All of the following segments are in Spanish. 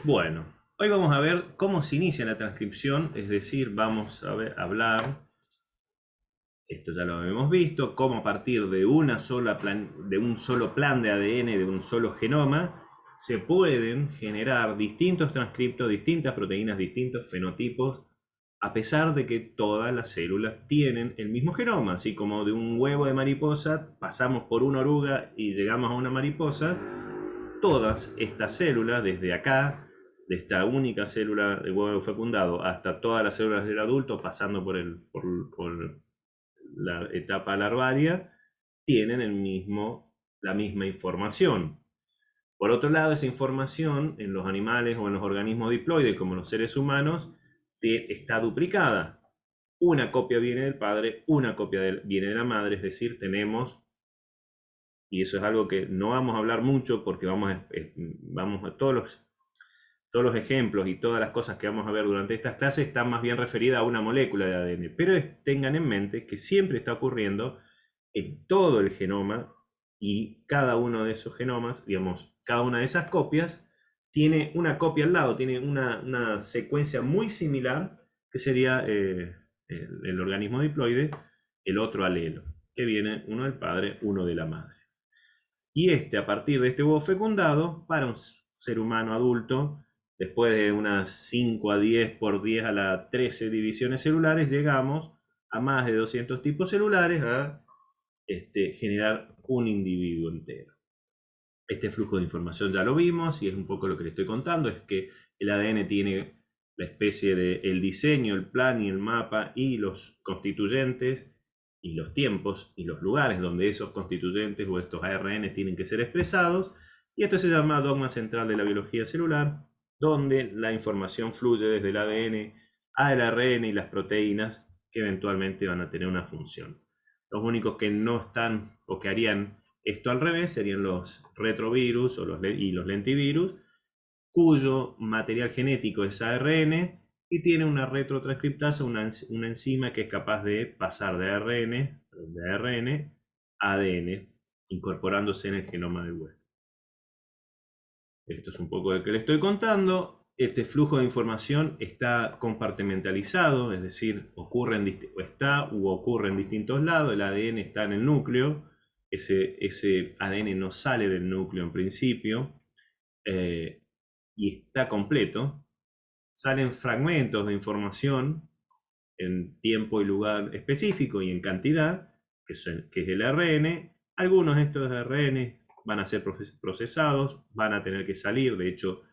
Bueno, hoy vamos a ver cómo se inicia la transcripción, es decir, vamos a hablar, esto ya lo habíamos visto, cómo a partir de un solo plan de ADN, de un solo genoma, se pueden generar distintos transcriptos, distintas proteínas, distintos fenotipos, a pesar de que todas las células tienen el mismo genoma, así como de un huevo de mariposa pasamos por una oruga y llegamos a una mariposa. Todas estas células, desde acá, de esta única célula de huevo fecundado hasta todas las células del adulto, pasando por la etapa larvaria, tienen la misma información. Por otro lado, esa información en los animales o en los organismos diploides, como los seres humanos, está duplicada. Una copia viene del padre, una copia viene de la madre, es decir, tenemos, y eso es algo que no vamos a hablar mucho porque vamos a todos los ejemplos y todas las cosas que vamos a ver durante estas clases están más bien referidas a una molécula de ADN, pero tengan en mente que siempre está ocurriendo en todo el genoma, y cada uno de esos genomas, digamos, cada una de esas copias tiene una copia al lado, tiene una secuencia muy similar que sería el organismo diploide, el otro alelo, que viene uno del padre, uno de la madre. Y a partir de este huevo fecundado, para un ser humano adulto, después de unas 5 a 10 por 10 a la 13 divisiones celulares, llegamos a más de 200 tipos celulares a generar un individuo entero. Este flujo de información ya lo vimos y es un poco lo que le estoy contando, es que el ADN tiene la especie de el diseño, el plan y el mapa y los constituyentes y los tiempos y los lugares donde esos constituyentes o estos ARN tienen que ser expresados, y esto se llama dogma central de la biología celular, donde la información fluye desde el ADN al ARN y las proteínas que eventualmente van a tener una función. Los únicos que no están o que harían esto al revés serían los retrovirus y los lentivirus, cuyo material genético es ARN y tiene una retrotranscriptasa, una enzima que es capaz de pasar de ARN a ADN, incorporándose en el genoma del huevo. Esto es un poco de lo que le estoy contando. Este flujo de información está compartimentalizado, es decir, ocurre en distintos lados. El ADN está en el núcleo, ese ADN no sale del núcleo en principio, y está completo. Salen fragmentos de información en tiempo y lugar específico y en cantidad, que es el ARN. Algunos de estos ARN van a ser procesados, van a tener que salir. De hecho,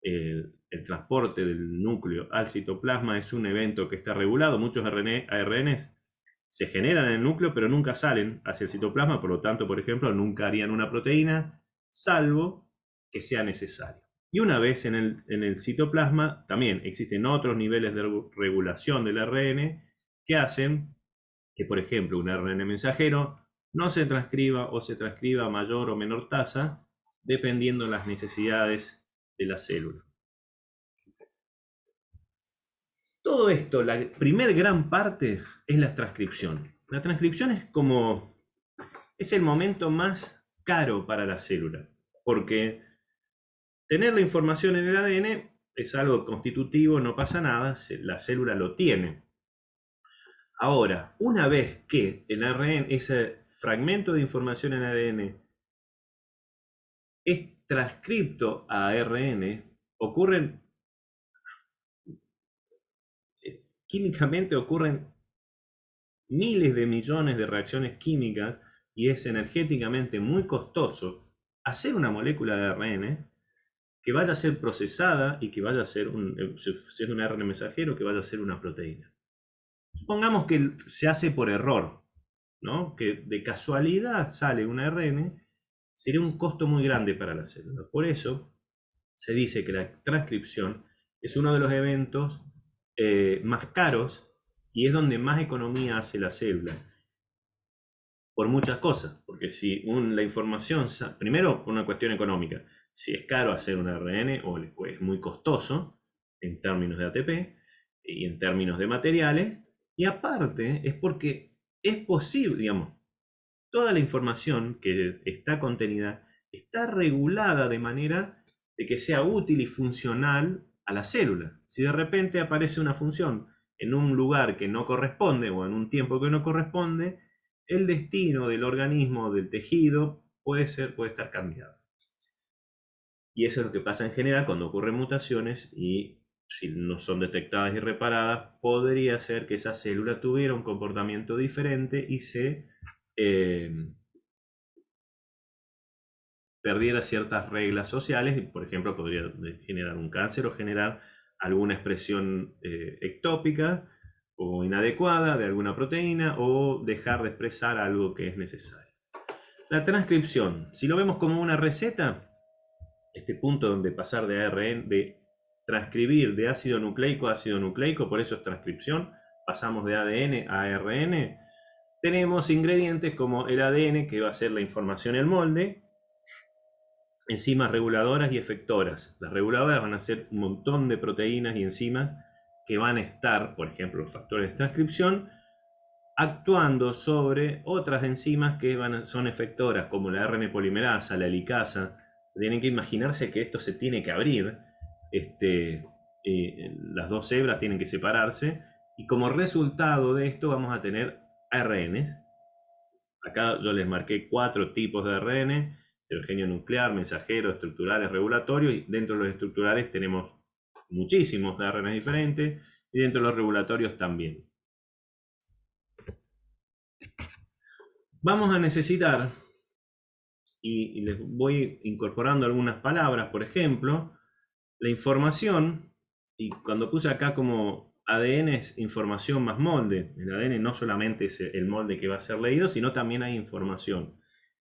el transporte del núcleo al citoplasma es un evento que está regulado. Muchos ARNs se generan en el núcleo, pero nunca salen hacia el citoplasma, por lo tanto, por ejemplo, nunca harían una proteína, salvo que sea necesario. Y una vez en el citoplasma, también existen otros niveles de regulación del ARN que hacen que, por ejemplo, un ARN mensajero no se transcriba o se transcriba a mayor o menor tasa, dependiendo de las necesidades de la célula. Todo esto, la primer gran parte es la transcripción. La transcripción es el momento más caro para la célula, porque tener la información en el ADN es algo constitutivo, no pasa nada, la célula lo tiene. Ahora, una vez que el ARN, ese fragmento de información en ADN, es transcripto a ARN, químicamente ocurren miles de millones de reacciones químicas y es energéticamente muy costoso hacer una molécula de ARN que vaya a ser procesada y que vaya a ser si es un ARN mensajero, que vaya a ser una proteína. Supongamos que se hace por error, ¿no? Que de casualidad sale un ARN, sería un costo muy grande para la célula. Por eso se dice que la transcripción es uno de los eventos más caros y es donde más economía hace la célula. Por muchas cosas, porque si la información, primero por una cuestión económica, si es caro hacer un ARN o es muy costoso en términos de ATP y en términos de materiales, y aparte es porque es posible, digamos, toda la información que está contenida está regulada de manera de que sea útil y funcional a la célula. Si de repente aparece una función en un lugar que no corresponde o en un tiempo que no corresponde, el destino del organismo, del tejido, puede estar cambiado. Y eso es lo que pasa en general cuando ocurren mutaciones, y si no son detectadas y reparadas, podría ser que esa célula tuviera un comportamiento diferente y se perdiera ciertas reglas sociales, y por ejemplo podría generar un cáncer o generar alguna expresión ectópica o inadecuada de alguna proteína, o dejar de expresar algo que es necesario. La transcripción, si lo vemos como una receta, este punto donde pasar de ARN, de transcribir de ácido nucleico a ácido nucleico, por eso es transcripción, pasamos de ADN a ARN, tenemos ingredientes como el ADN, que va a ser la información en el molde, enzimas reguladoras y efectoras. Las reguladoras van a ser un montón de proteínas y enzimas que van a estar, por ejemplo, los factores de transcripción, actuando sobre otras enzimas que son efectoras, como la RN polimerasa, la helicasa. Tienen que imaginarse que esto se tiene que abrir, las dos hebras tienen que separarse, y como resultado de esto vamos a tener ARNs. Acá yo les marqué 4 tipos de ARN: heterogéneo nuclear, mensajero, estructurales, regulatorios, y dentro de los estructurales tenemos muchísimos ARN diferentes, y dentro de los regulatorios también. Vamos a necesitar, y les voy incorporando algunas palabras, por ejemplo, la información, y cuando puse acá como ADN es información más molde. El ADN no solamente es el molde que va a ser leído, sino también hay información.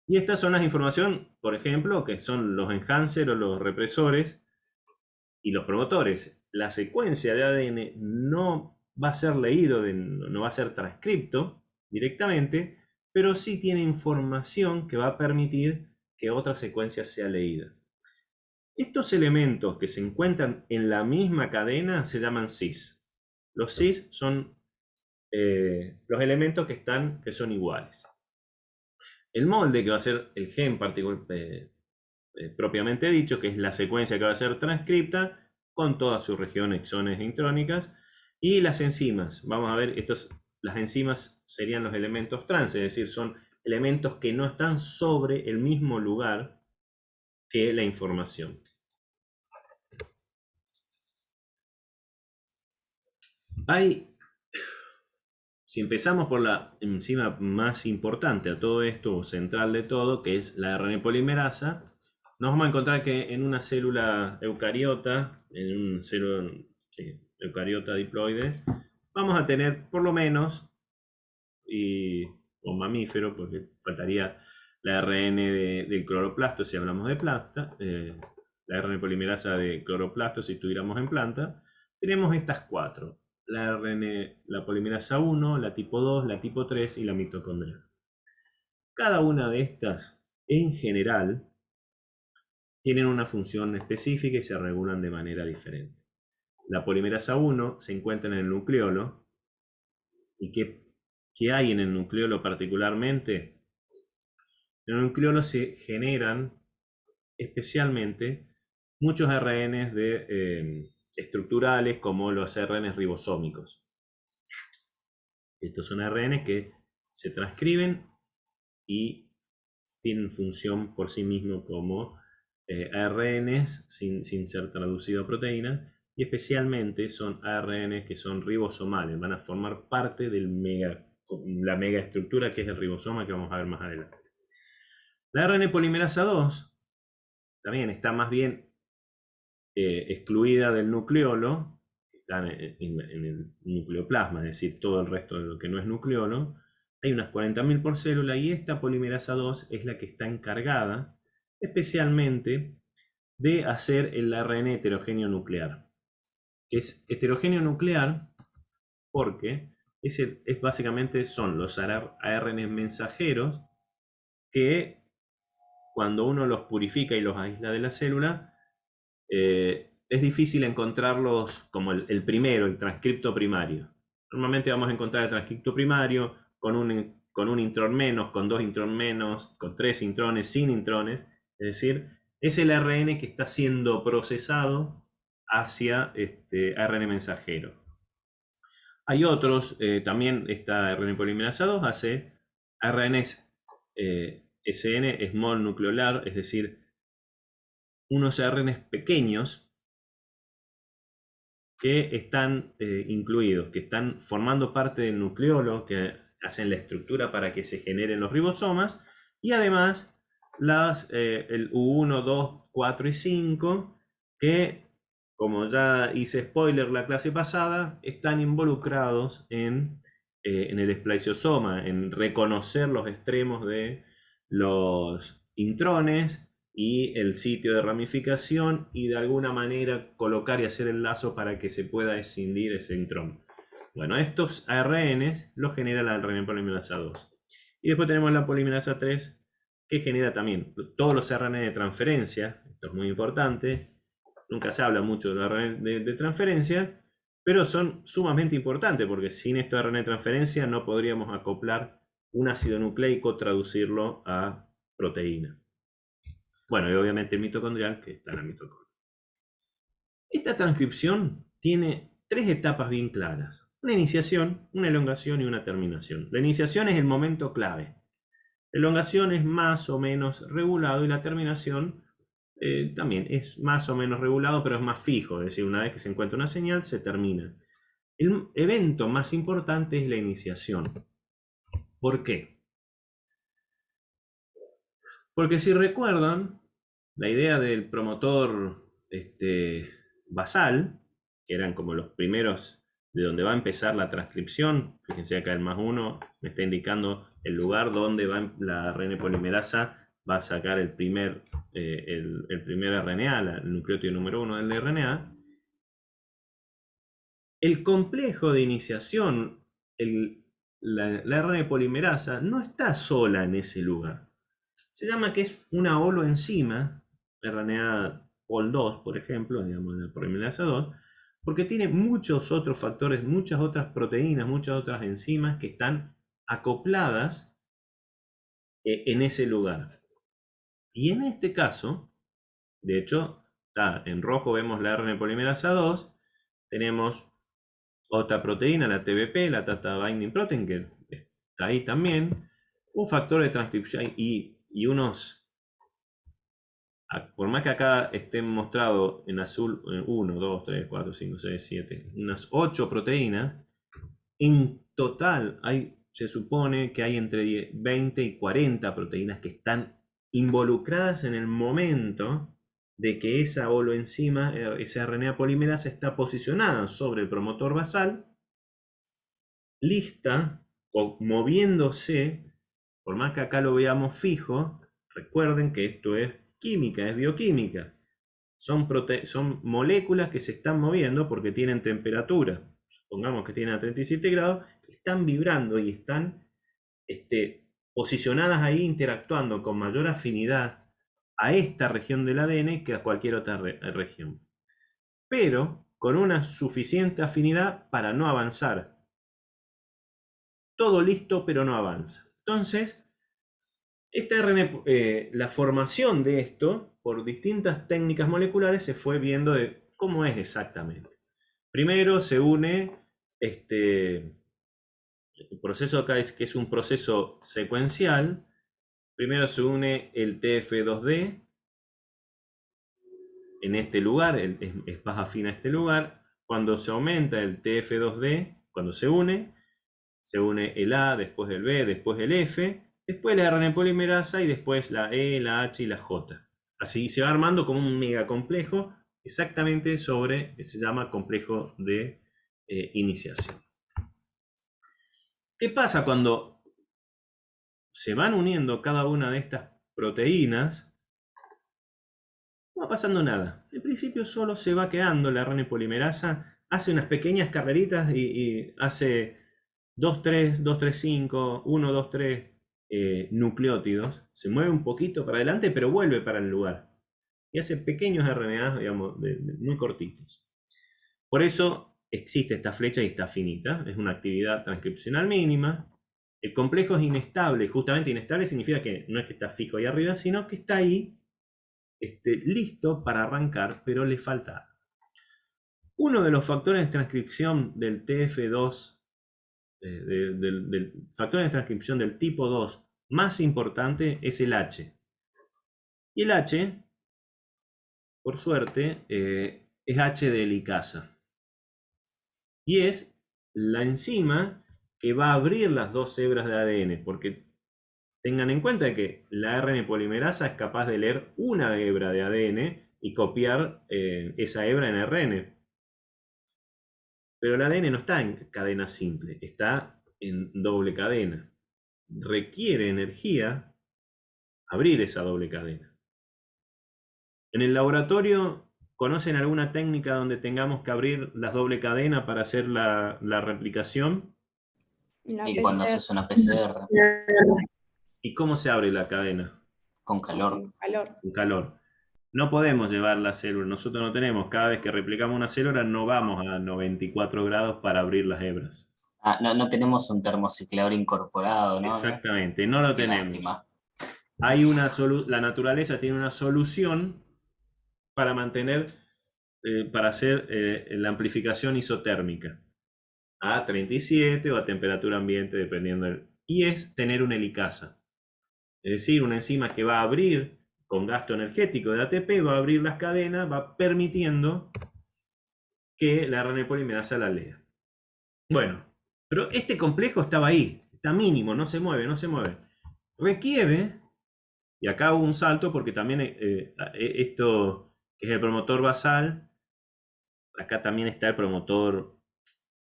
Y estas son las información, por ejemplo, que son los enhancers o los represores y los promotores. La secuencia de ADN no va a ser leído, no va a ser transcripto directamente, pero sí tiene información que va a permitir que otra secuencia sea leída. Estos elementos que se encuentran en la misma cadena se llaman cis. Los cis son los elementos que son iguales. El molde, que va a ser el gen particular, propiamente dicho, que es la secuencia que va a ser transcripta con todas sus regiones exones e intrónicas, y las enzimas. Vamos a ver, las enzimas serían los elementos trans, es decir, son elementos que no están sobre el mismo lugar que la información. Si empezamos por la enzima más importante a todo esto, o central de todo, que es la RNA polimerasa, nos vamos a encontrar que en una célula eucariota, en un eucariota diploide, vamos a tener por lo menos, o mamífero, porque faltaría la ARN del cloroplasto si hablamos de planta, la RNA polimerasa de cloroplasto si estuviéramos en planta, tenemos estas 4. La polimerasa 1, la tipo 2, la tipo 3 y la mitocondrial. Cada una de estas, en general, tienen una función específica y se regulan de manera diferente. La polimerasa 1 se encuentra en el nucleolo. ¿Y qué hay en el nucleolo particularmente? En el nucleolo se generan especialmente muchos RNs estructurales, como los RNs ribosómicos. Estos son RNs que se transcriben y tienen función por sí mismos como ARNs sin ser traducido a proteína, y especialmente son ARNs que son ribosomales, van a formar parte de la megaestructura que es el ribosoma, que vamos a ver más adelante. La RNA polimerasa 2 también está más bien excluida del nucleolo, está en el nucleoplasma, es decir, todo el resto de lo que no es nucleolo. Hay unas 40.000 por célula, y esta polimerasa 2 es la que está encargada especialmente de hacer el ARN heterogéneo nuclear. Es heterogéneo nuclear porque básicamente son los ARN mensajeros que, cuando uno los purifica y los aísla de la célula, es difícil encontrarlos como el primero, el transcripto primario. Normalmente vamos a encontrar el transcripto primario con un intrón menos, con 2 intrón menos, con 3 intrones, sin intrones. Es decir, es el ARN que está siendo procesado hacia ARN mensajero. Hay otros, también esta ARN polimerasa 2 hace ARNs SN, small nucleolar, es decir, unos ARNs pequeños que están incluidos, que están formando parte del nucleolo, que hacen la estructura para que se generen los ribosomas, y además el U1, 2, 4 y 5, que, como ya hice spoiler la clase pasada, están involucrados en el espliciosoma, en reconocer los extremos de los intrones y el sitio de ramificación, y de alguna manera colocar y hacer el lazo para que se pueda escindir ese intrón. Bueno, estos ARNs los genera la ARN polimerasa 2. Y después tenemos la polimerasa 3, que genera también todos los ARN de transferencia. Esto es muy importante. Nunca se habla mucho de los ARN de transferencia, pero son sumamente importantes, porque sin estos ARN de transferencia no podríamos acoplar un ácido nucleico, traducirlo a proteína. Bueno, y obviamente el mitocondrial, que está en la mitocondria. Esta transcripción tiene tres etapas bien claras: una iniciación, una elongación y una terminación. La iniciación es el momento clave. La elongación es más o menos regulado, y la terminación también es más o menos regulado, pero es más fijo. Es decir, una vez que se encuentra una señal, se termina. El evento más importante es la iniciación. ¿Por qué? Porque si recuerdan, la idea del promotor basal, que eran como los primeros de donde va a empezar la transcripción, fíjense acá el +1 me está indicando el lugar donde la ARN polimerasa va a sacar el primer RNA, el nucleótido número 1 del RNA. El complejo de iniciación, la ARN polimerasa, no está sola en ese lugar. Se llama que es una holoenzima, RNA Pol2, por ejemplo, digamos, la polimerasa 2, porque tiene muchos otros factores, muchas otras proteínas, muchas otras enzimas que están acopladas en ese lugar. Y en este caso, de hecho, está en rojo, vemos la RNA polimerasa 2, tenemos otra proteína, la TBP, la Tata Binding Protein, que está ahí también, un factor de transcripción y unos. Por más que acá estén mostrado en azul 1, 2, 3, 4, 5, 6, 7, unas 8 proteínas, en total se supone que hay entre 20 y 40 proteínas que están involucradas en el momento de que esa holoenzima, esa RNA polimerasa, está posicionada sobre el promotor basal, lista o moviéndose. Por más que acá lo veamos fijo, recuerden que esto es química, es bioquímica. Son moléculas que se están moviendo porque tienen temperatura. Supongamos que tienen a 37 grados, están vibrando y están posicionadas ahí, interactuando con mayor afinidad a esta región del ADN que a cualquier otra región. Pero con una suficiente afinidad para no avanzar. Todo listo, pero no avanza. Entonces, la formación de esto por distintas técnicas moleculares se fue viendo de cómo es exactamente. Primero se une el proceso acá, que es un proceso secuencial. Primero se une el TF2D en este lugar, es más afín a este lugar. Cuando se aumenta el TF2D, cuando se une el A, después el B, después el F, después la RNA polimerasa y después la E, la H y la J. Así se va armando como un megacomplejo exactamente se llama complejo de iniciación. ¿Qué pasa cuando se van uniendo cada una de estas proteínas? No va pasando nada. En principio solo se va quedando la RNA polimerasa, hace unas pequeñas carreritas y hace 2, 3, 2, 3, 5, 1, 2, 3 nucleótidos. Se mueve un poquito para adelante, pero vuelve para el lugar. Y hace pequeños RNAs, digamos, muy cortitos. Por eso existe esta flecha y está finita. Es una actividad transcripcional mínima. El complejo es inestable. Justamente inestable significa que no es que está fijo ahí arriba, sino que está ahí listo para arrancar, pero le falta algo. Uno de los factores de transcripción del TF2, del factor de transcripción del tipo 2 más importante es el H. Y el H, por suerte, es H de helicasa. Y es la enzima que va a abrir las dos hebras de ADN, porque tengan en cuenta que la RNA polimerasa es capaz de leer una hebra de ADN y copiar esa hebra en RN. Pero el ADN no está en cadena simple, está en doble cadena. Requiere energía abrir esa doble cadena. En el laboratorio, ¿conocen alguna técnica donde tengamos que abrir las doble cadenas para hacer la replicación? Y cuando haces una PCR. ¿Y cómo se abre la cadena? Con calor. Con calor. No podemos llevar la célula, nosotros no tenemos, cada vez que replicamos una célula no vamos a 94 grados para abrir las hebras. Ah, no tenemos un termociclador incorporado, ¿no? Exactamente, no lo Qué tenemos. lástima. Hay la naturaleza tiene una solución para mantener, para hacer la amplificación isotérmica a 37 o a temperatura ambiente, dependiendo y es tener una helicasa. Es decir, una enzima que va a abrir con gasto energético de ATP, va a abrir las cadenas, va permitiendo que la RNA polimerasa la lea. Bueno, pero este complejo estaba ahí, está mínimo, no se mueve, no se mueve. Requiere, y acá hubo un salto porque también esto que es el promotor basal, acá también está el promotor.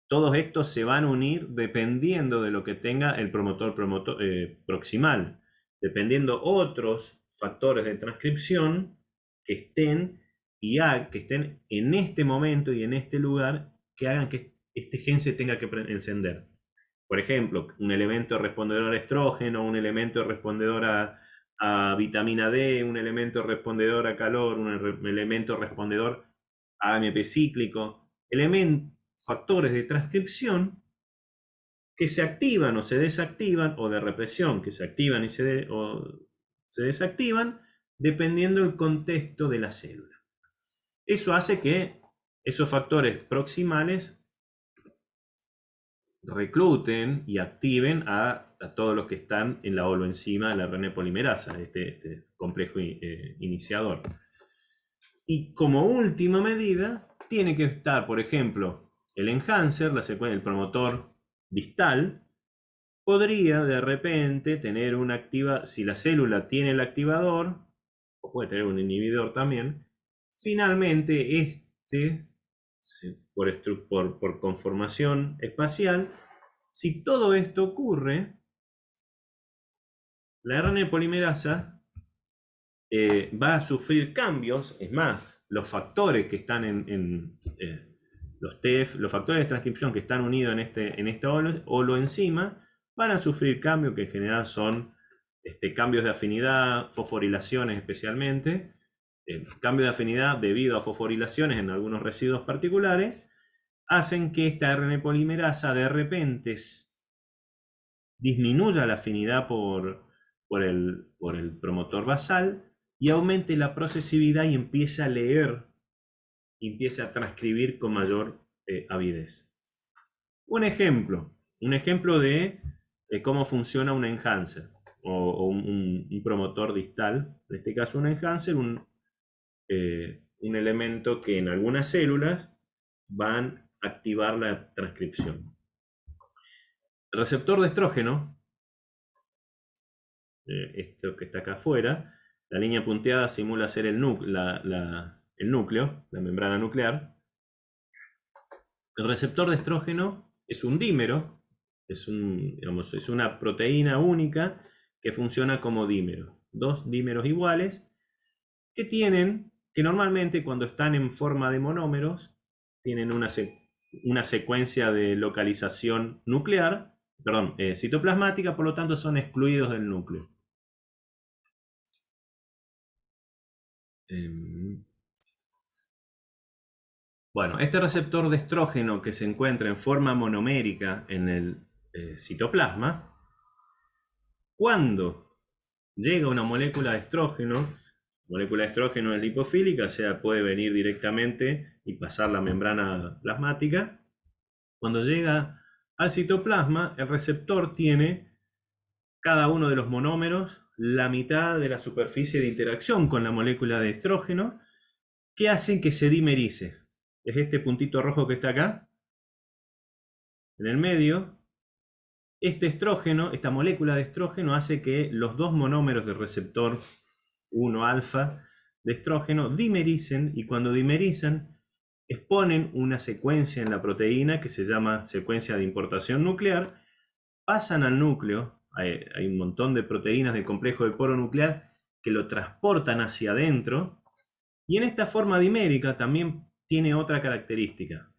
Todos estos se van a unir dependiendo de lo que tenga el promotor proximal, dependiendo otros factores de transcripción que estén que estén en este momento y en este lugar que hagan que este gen se tenga que encender. Por ejemplo, un elemento respondedor a estrógeno, un elemento respondedor a vitamina D, un elemento respondedor a calor, un elemento respondedor a AMP cíclico, factores de transcripción que se activan o se desactivan, o de represión que se activan y se desactivan, dependiendo del contexto de la célula. Eso hace que esos factores proximales recluten y activen a todos los que están en la holoenzima de la RNA polimerasa, este complejo iniciador. Y como última medida, tiene que estar, por ejemplo, el enhancer, el promotor distal, podría de repente tener si la célula tiene el activador, o puede tener un inhibidor también, finalmente por conformación espacial, si todo esto ocurre, la RNA polimerasa va a sufrir cambios, es más, los factores que están los factores de transcripción que están unidos en esta holoenzima van a sufrir cambios que en general son cambios de afinidad, fosforilaciones especialmente, cambios de afinidad debido a fosforilaciones en algunos residuos particulares, hacen que esta RNA polimerasa de repente disminuya la afinidad por el promotor basal y aumente la procesividad y empiece a leer, empiece a transcribir con mayor avidez. Un ejemplo de cómo funciona un enhancer o un promotor distal, en este caso un enhancer, un elemento que en algunas células van a activar la transcripción. El receptor de estrógeno, esto que está acá afuera, la línea punteada simula ser el núcleo, la membrana nuclear. El receptor de estrógeno es un dímero, es una proteína única que funciona como dímero. Dos dímeros iguales que normalmente cuando están en forma de monómeros tienen una secuencia de localización nuclear, citoplasmática, por lo tanto son excluidos del núcleo. Bueno, este receptor de estrógeno que se encuentra en forma monomérica en el citoplasma, cuando llega una molécula de estrógeno, molécula de estrógeno es lipofílica, o sea, puede venir directamente y pasar la membrana plasmática. Cuando llega al citoplasma, el receptor tiene cada uno de los monómeros la mitad de la superficie de interacción con la molécula de estrógeno, que hacen que se dimerice. Es este puntito rojo que está acá, en el medio. Este estrógeno, esta molécula de estrógeno, hace que los dos monómeros del receptor 1 alfa de estrógeno dimericen, y cuando dimerizan exponen una secuencia en la proteína que se llama secuencia de importación nuclear, pasan al núcleo, hay un montón de proteínas del complejo de poro nuclear que lo transportan hacia adentro, y en esta forma dimérica también tiene otra característica.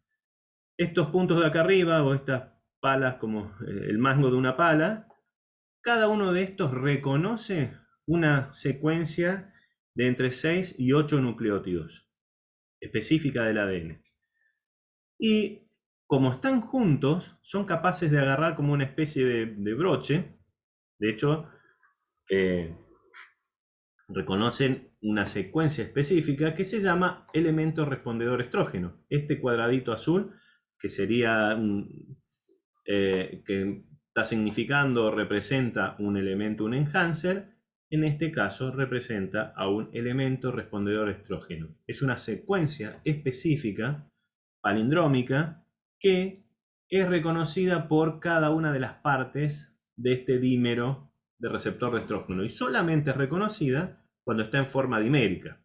Estos puntos de acá arriba, o estas palas como el mango de una pala, cada uno de estos reconoce una secuencia de entre 6 y 8 nucleótidos específica del ADN. Y como están juntos, son capaces de agarrar como una especie de broche. De hecho, reconocen una secuencia específica que se llama elemento respondedor estrógeno. Este cuadradito azul, que sería que está significando o representa un elemento, un enhancer, en este caso representa a un elemento respondedor estrógeno. Es una secuencia específica, palindrómica, que es reconocida por cada una de las partes de este dímero de receptor de estrógeno, y solamente es reconocida cuando está en forma dimérica.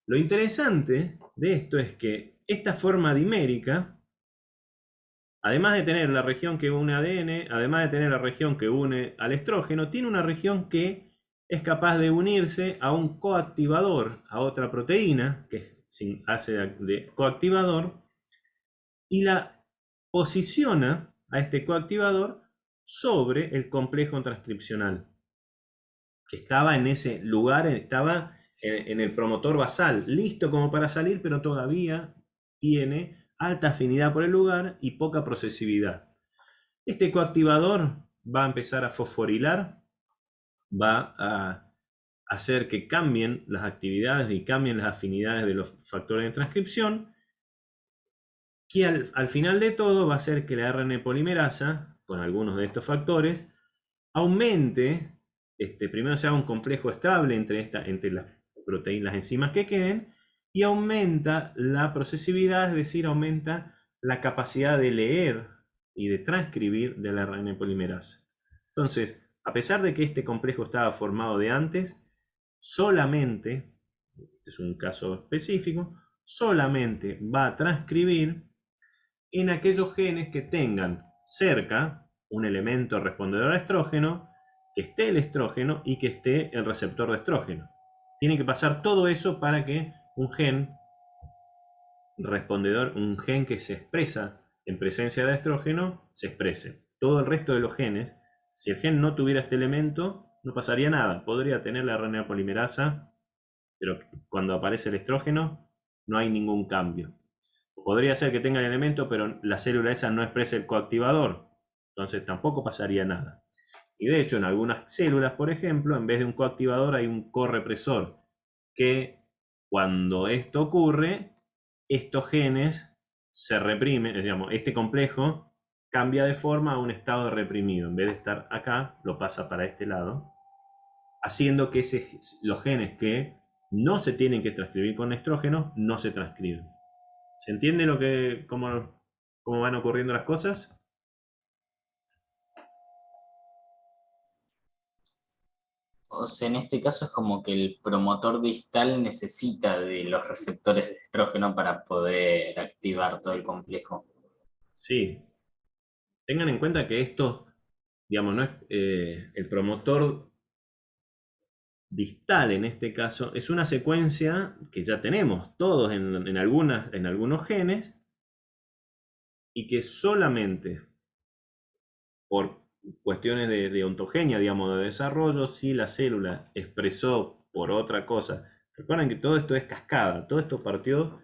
Lo interesante de esto es que esta forma dimérica, además de tener la región que une ADN, además de tener la región que une al estrógeno, tiene una región que es capaz de unirse a un coactivador, a otra proteína que hace de coactivador, y la posiciona a este coactivador sobre el complejo transcripcional, que estaba en ese lugar, estaba en el promotor basal, listo como para salir, pero todavía tiene alta afinidad por el lugar y poca procesividad. Este coactivador va a empezar a fosforilar, va a hacer que cambien las actividades y cambien las afinidades de los factores de transcripción, que al final de todo va a hacer que la RNA polimerasa, con algunos de estos factores, aumente, primero se haga un complejo estable entre las proteínas, las enzimas que queden, y aumenta la procesividad, es decir, aumenta la capacidad de leer y de transcribir de la RNA polimerasa. Entonces, a pesar de que este complejo estaba formado de antes, solamente, este es un caso específico, solamente va a transcribir en aquellos genes que tengan cerca un elemento respondedor a estrógeno, que esté el estrógeno y que esté el receptor de estrógeno. Tiene que pasar todo eso para que un gen respondedor, un gen que se expresa en presencia de estrógeno, se exprese. Todo el resto de los genes, si el gen no tuviera este elemento, no pasaría nada. Podría tener la RNA polimerasa, pero cuando aparece el estrógeno, no hay ningún cambio. Podría ser que tenga el elemento, pero la célula esa no expresa el coactivador, entonces tampoco pasaría nada. Y de hecho, en algunas células, por ejemplo, en vez de un coactivador hay un correpresor, que cuando esto ocurre, estos genes se reprimen, digamos, este complejo cambia de forma a un estado reprimido. En vez de estar acá, lo pasa para este lado, haciendo que los genes que no se tienen que transcribir con estrógeno no se transcriben. ¿Se entiende cómo van ocurriendo las cosas? O sea, en este caso es como que el promotor distal necesita de los receptores de estrógeno para poder activar todo el complejo. Sí. Tengan en cuenta que esto, digamos, no es el promotor distal en este caso, es una secuencia que ya tenemos todos en algunos genes, y que solamente por cuestiones de ontogenia, digamos, de desarrollo, si la célula expresó por otra cosa. Recuerden que todo esto es cascada, todo esto partió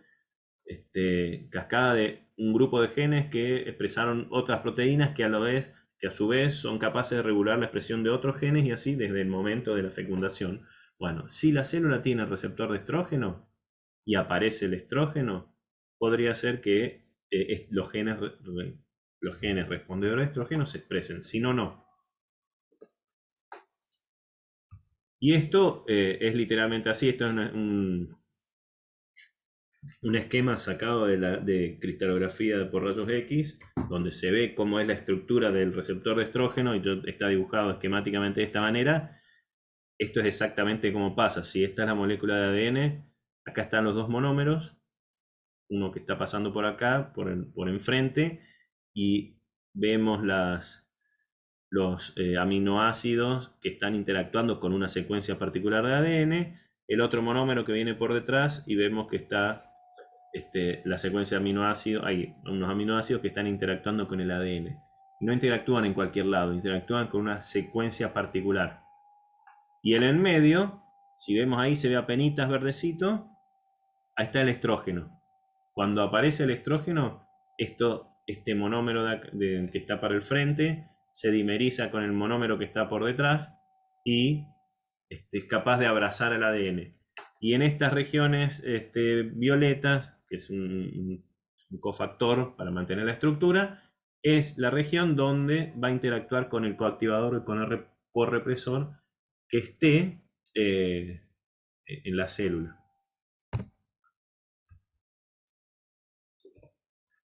cascada de un grupo de genes que expresaron otras proteínas que a su vez son capaces de regular la expresión de otros genes, y así desde el momento de la fecundación. Bueno, si la célula tiene el receptor de estrógeno y aparece el estrógeno, podría ser que los genes respondedores de estrógeno se expresen, si no, no. Y esto es literalmente así, esto es un esquema sacado de cristalografía por rayos X, donde se ve cómo es la estructura del receptor de estrógeno y está dibujado esquemáticamente de esta manera. Esto es exactamente como pasa. Si esta es la molécula de ADN, acá están los dos monómeros, uno que está pasando por acá, por enfrente, y vemos los aminoácidos que están interactuando con una secuencia particular de ADN, el otro monómero que viene por detrás y vemos que está la secuencia de aminoácidos, hay unos aminoácidos que están interactuando con el ADN. No interactúan en cualquier lado, interactúan con una secuencia particular. Y en el medio, si vemos ahí, se ve apenitas verdecito, ahí está el estrógeno. Cuando aparece el estrógeno, este monómero que está para el frente se dimeriza con el monómero que está por detrás y es capaz de abrazar el ADN. Y en estas regiones violetas, que es un cofactor para mantener la estructura, es la región donde va a interactuar con el coactivador y con el correpresor que esté en la célula.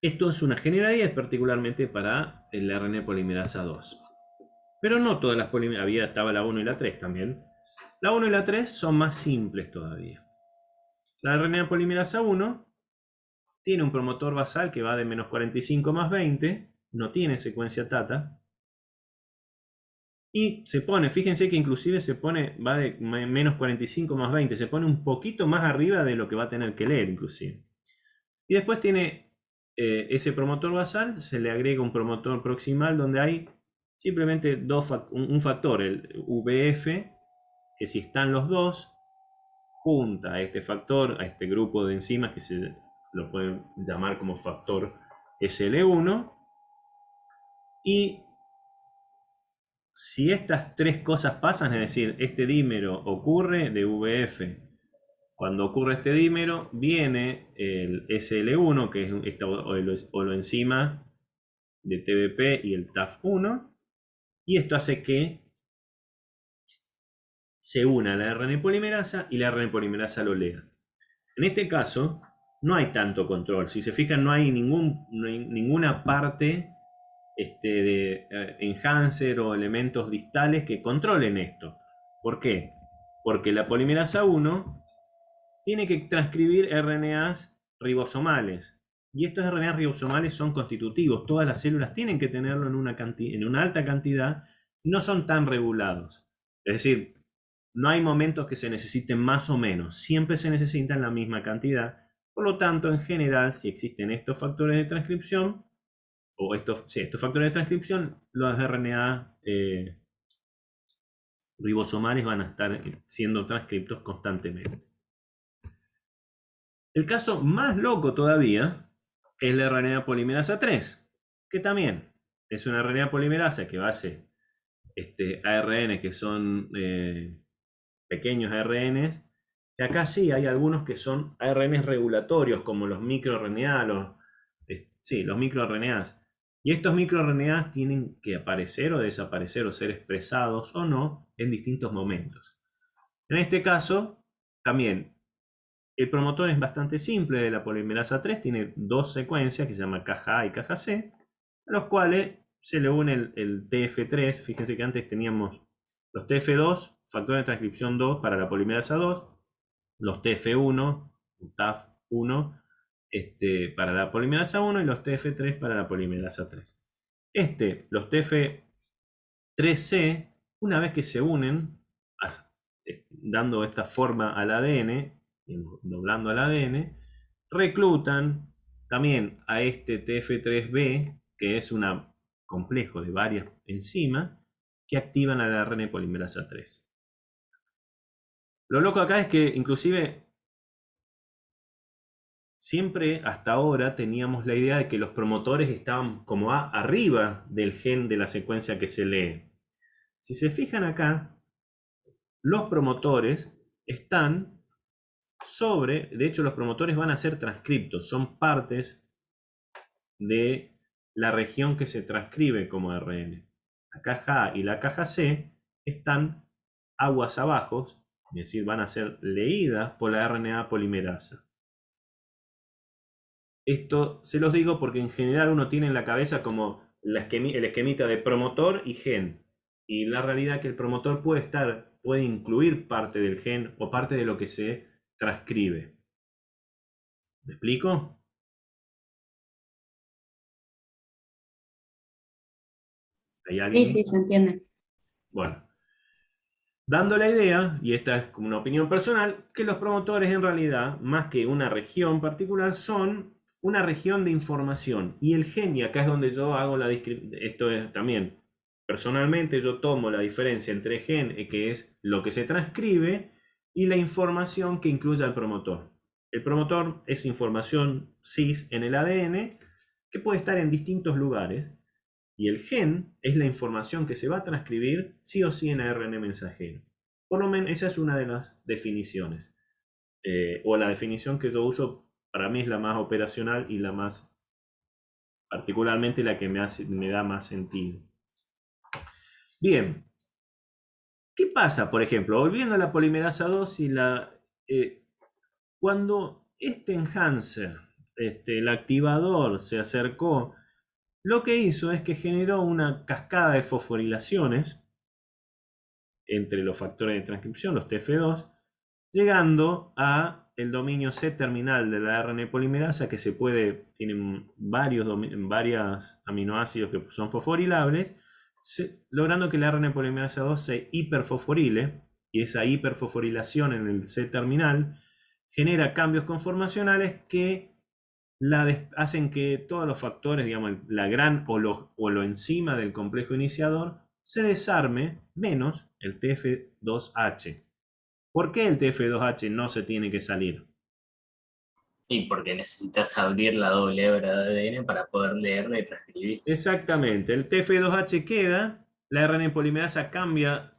Esto es una generalidad particularmente para el RNA polimerasa 2. Pero no todas las polimerasas, estaba la 1 y la 3 también. La 1 y la 3 son más simples todavía. La RNA polimerasa 1 tiene un promotor basal que va de menos 45 más 20, no tiene secuencia tata. Y se pone, fíjense que inclusive va de menos 45 más 20, se pone un poquito más arriba de lo que va a tener que leer inclusive. Y después tiene ese promotor basal, se le agrega un promotor proximal donde hay simplemente un factor, el VF, que si están los dos, junta a este factor, a este grupo de enzimas que se lo pueden llamar como factor SL1, y si estas tres cosas pasan, es decir, este dímero ocurre de VF, cuando ocurre este dímero viene el SL1, que es esta holoenzima de TBP y el TAF1, y esto hace que se una la RNA polimerasa y la RNA polimerasa lo lea. En este caso, no hay tanto control. Si se fijan, no hay ninguna parte de enhancer o elementos distales que controlen esto. ¿Por qué? Porque la polimerasa 1 tiene que transcribir RNAs ribosomales. Y estos RNAs ribosomales son constitutivos. Todas las células tienen que tenerlo en una alta cantidad y no son tan regulados. Es decir, no hay momentos que se necesiten más o menos. Siempre se necesitan la misma cantidad. Por lo tanto, en general, si existen estos factores de transcripción, o estos factores de transcripción, los RNA ribosomales van a estar siendo transcriptos constantemente. El caso más loco todavía es la RNA polimerasa 3, que también es una RNA polimerasa que base ARN, que son pequeños ARNs, que acá sí hay algunos que son ARNs regulatorios, como los microRNA, los microRNAs. Y estos microRNAs tienen que aparecer o desaparecer o ser expresados o no en distintos momentos. En este caso, también el promotor es bastante simple de la polimerasa 3, tiene dos secuencias que se llaman caja A y caja C, a los cuales se le une el TF3. Fíjense que antes teníamos los TF2, factor de transcripción 2 para la polimerasa 2, los TF1, TAF1 para la polimerasa 1 y los TF3 para la polimerasa 3. Los TF3C, una vez que se unen, dando esta forma al ADN, doblando al ADN, reclutan también a este TF3B, que es un complejo de varias enzimas que activan a la RNA polimerasa 3. Lo loco acá es que inclusive siempre hasta ahora teníamos la idea de que los promotores estaban como arriba del gen de la secuencia que se lee. Si se fijan acá, los promotores están sobre, de hecho los promotores van a ser transcriptos, son partes de la región que se transcribe como ARN. La caja A y la caja C están aguas abajo, es decir, van a ser leídas por la RNA polimerasa. Esto se los digo porque en general uno tiene en la cabeza como el esquemita de promotor y gen. Y la realidad es que el promotor puede incluir parte del gen o parte de lo que se transcribe. ¿Me explico? ¿Hay alguien? Sí, se entiende. Bueno, dando la idea, y esta es como una opinión personal, que los promotores en realidad, más que una región particular, son una región de información. Y el gen, y acá es donde yo hago la descripción, esto es también, personalmente yo tomo la diferencia entre gen, que es lo que se transcribe, y la información que incluye al promotor. El promotor es información cis en el ADN que puede estar en distintos lugares. Y el gen es la información que se va a transcribir sí o sí en ARN mensajero. Por lo menos esa es una de las definiciones. O la definición que yo uso, para mí es la más operacional y la más, particularmente la que me da más sentido. Bien. ¿Qué pasa, por ejemplo, volviendo a la polimerasa 2 y cuando este enhancer, el activador, se acercó, lo que hizo es que generó una cascada de fosforilaciones entre los factores de transcripción, los TF2, llegando a el dominio C-terminal de la RNA polimerasa, que tienen varios aminoácidos que son fosforilables, logrando que la RNA polimerasa 2 se hiperfosforile, y esa hiperfosforilación en el C-terminal genera cambios conformacionales que hacen que todos los factores, digamos, la gran o lo enzima del complejo iniciador, se desarme, menos el TF2H. ¿Por qué el TF2H no se tiene que salir? Y porque necesitas abrir la doble hebra de ADN para poder leerla y transcribir. Exactamente, el TF2H queda, la RNA polimerasa cambia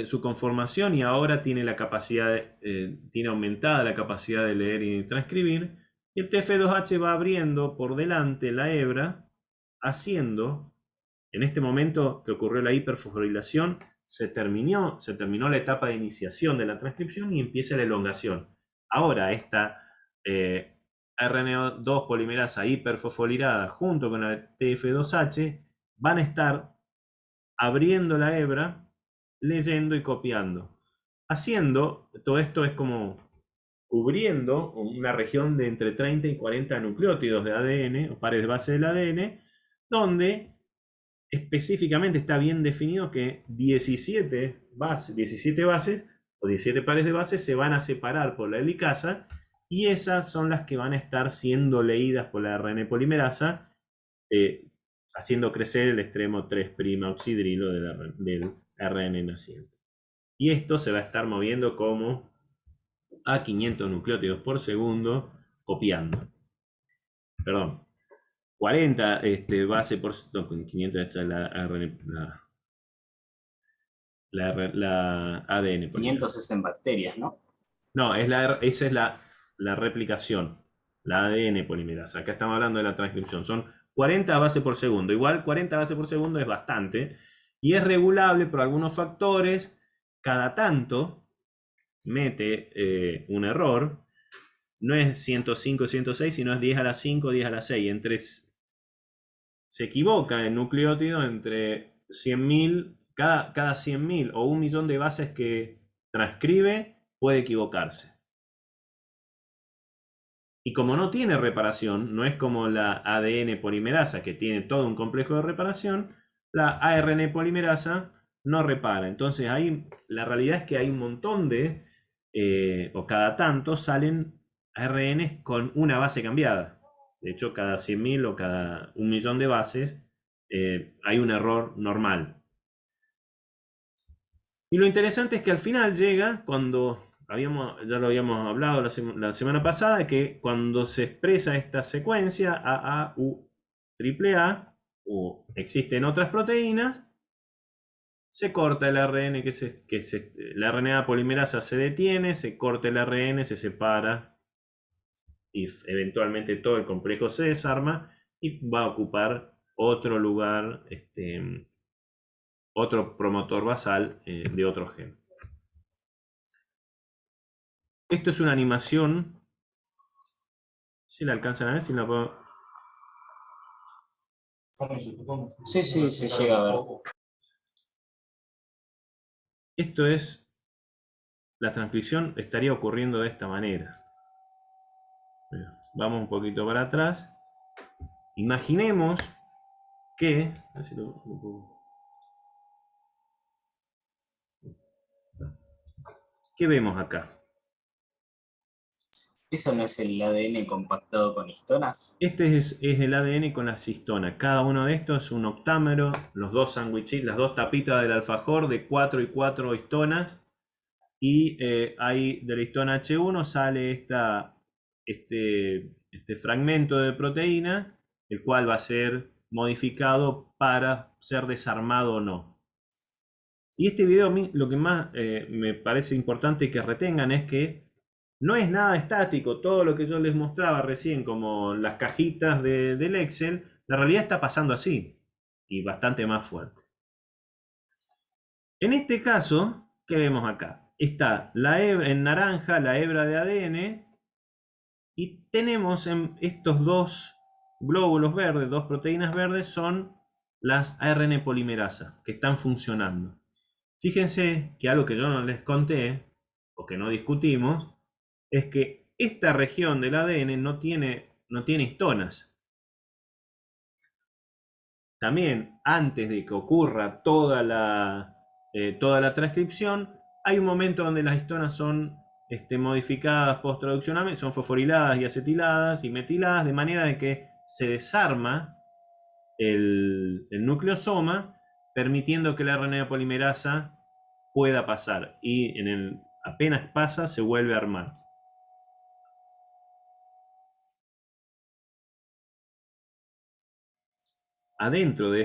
su conformación y ahora tiene tiene aumentada la capacidad de leer y transcribir. Y el TF2H va abriendo por delante la hebra, haciendo, en este momento que ocurrió la hiperfosforilación, se terminó la etapa de iniciación de la transcripción y empieza la elongación. Ahora esta RNA2 polimerasa hiperfosforilada junto con la TF2H van a estar abriendo la hebra, leyendo y copiando. Haciendo, todo esto es como cubriendo una región de entre 30 y 40 nucleótidos de ADN, o pares de base del ADN, donde específicamente está bien definido que 17 bases o 17 pares de bases se van a separar por la helicasa y esas son las que van a estar siendo leídas por la RNA polimerasa, haciendo crecer el extremo 3' oxidrilo del ARN naciente. Y esto se va a estar moviendo como a 500 nucleótidos por segundo, copiando. Perdón, 40 base por... No, 500 está la ADN. 500 es en bacterias, ¿no? No, esa es la replicación, la ADN polimerasa. Acá estamos hablando de la transcripción. Son 40 bases por segundo. Igual 40 bases por segundo es bastante. Y es regulable por algunos factores. Cada tanto mete un error. No es 105, 106, sino es 10 a la 5, 10 a la 6. Se equivoca el nucleótido entre 100.000, cada 100.000 o 1.000.000 de bases que transcribe, puede equivocarse. Y como no tiene reparación, no es como la ADN polimerasa que tiene todo un complejo de reparación, la ARN polimerasa no repara. Entonces la realidad es que hay un montón o cada tanto salen ARNs con una base cambiada. De hecho, cada 100.000 o cada 1.000.000 de bases hay un error normal. Y lo interesante es que al final llega cuando ya lo habíamos hablado la semana pasada, que cuando se expresa esta secuencia AAU AAA, o existen otras proteínas, se corta el ARN, la RNA polimerasa se detiene, se corta el ARN, se separa y eventualmente todo el complejo se desarma y va a ocupar otro lugar, otro promotor basal de otro gen. Esto es una animación. Si la alcanzan a ver, si la puedo... Sí, sí, se llega a ver. Esto es, la transcripción estaría ocurriendo de esta manera. Vamos un poquito para atrás. Imaginemos que... A ver si ¿qué vemos acá? ¿Eso no es el ADN compactado con histonas? Este es el ADN con las histonas. Cada uno de estos es un octámero, los dos sándwiches, las dos tapitas del alfajor de 4 y 4 histonas. Y ahí de la histona H1 sale este fragmento de proteína, el cual va a ser modificado para ser desarmado o no. Y este video a mí lo que más me parece importante que retengan es que no es nada estático. Todo lo que yo les mostraba recién, como las cajitas del Excel, la realidad está pasando así y bastante más fuerte. En este caso, ¿qué vemos acá? Está la hebra en naranja, la hebra de ADN, y tenemos en estos dos glóbulos verdes, dos proteínas verdes, son las ARN polimerasa que están funcionando. Fíjense que algo que yo no les conté, o que no discutimos, es que esta región del ADN no tiene histonas. También, antes de que ocurra toda la transcripción, hay un momento donde las histonas son modificadas post-traduccionalmente, son fosforiladas y acetiladas y metiladas, de manera de que se desarma el nucleosoma, permitiendo que la RNA polimerasa pueda pasar, y apenas pasa se vuelve a armar. Adentro de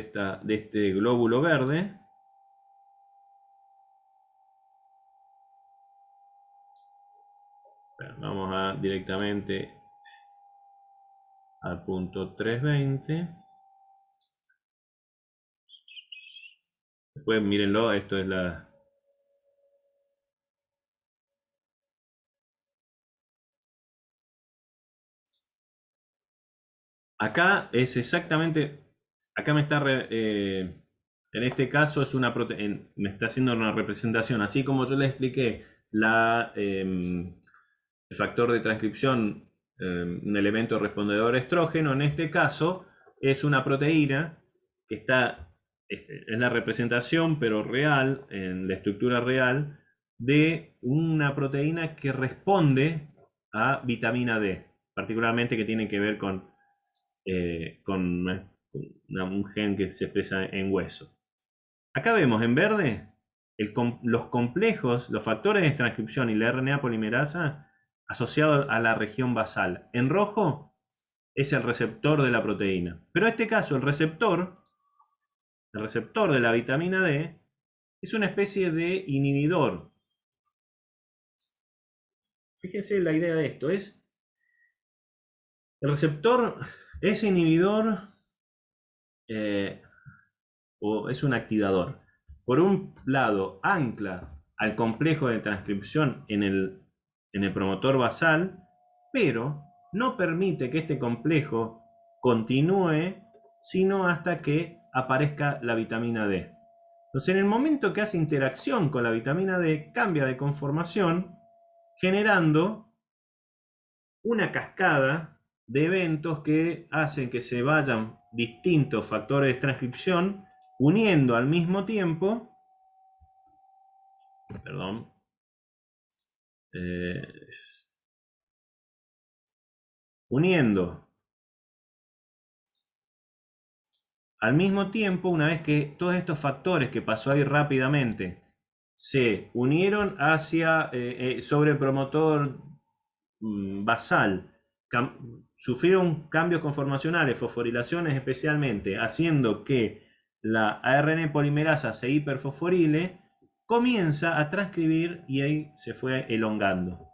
este glóbulo verde vamos directamente al punto 320. Después mírenlo, esto es la... Acá es exactamente... Acá me está... en este caso es una me está haciendo una representación. Así como yo les expliqué el factor de transcripción, un elemento respondedor estrógeno, en este caso es una proteína que está... Es la representación, pero real, en la estructura real, de una proteína que responde a vitamina D, particularmente que tiene que ver con un gen que se expresa en hueso. Acá vemos en verde los complejos, los factores de transcripción y la RNA polimerasa asociados a la región basal. En rojo es el receptor de la proteína. Pero en este caso el receptor de la vitamina D es una especie de inhibidor. Fíjense la idea de esto, el receptor es inhibidor o es un activador. Por un lado, ancla al complejo de transcripción en el promotor basal, pero no permite que este complejo continúe sino hasta que aparezca la vitamina D. Entonces, en el momento que hace interacción con la vitamina D, cambia de conformación, generando una cascada de eventos que hacen que se vayan distintos factores de transcripción uniendo al mismo tiempo, perdón, uniendo al mismo tiempo, una vez que todos estos factores que pasó ahí rápidamente se unieron hacia sobre el promotor basal, sufrieron cambios conformacionales, fosforilaciones especialmente, haciendo que la ARN polimerasa se hiperfosforile, comienza a transcribir y ahí se fue elongando.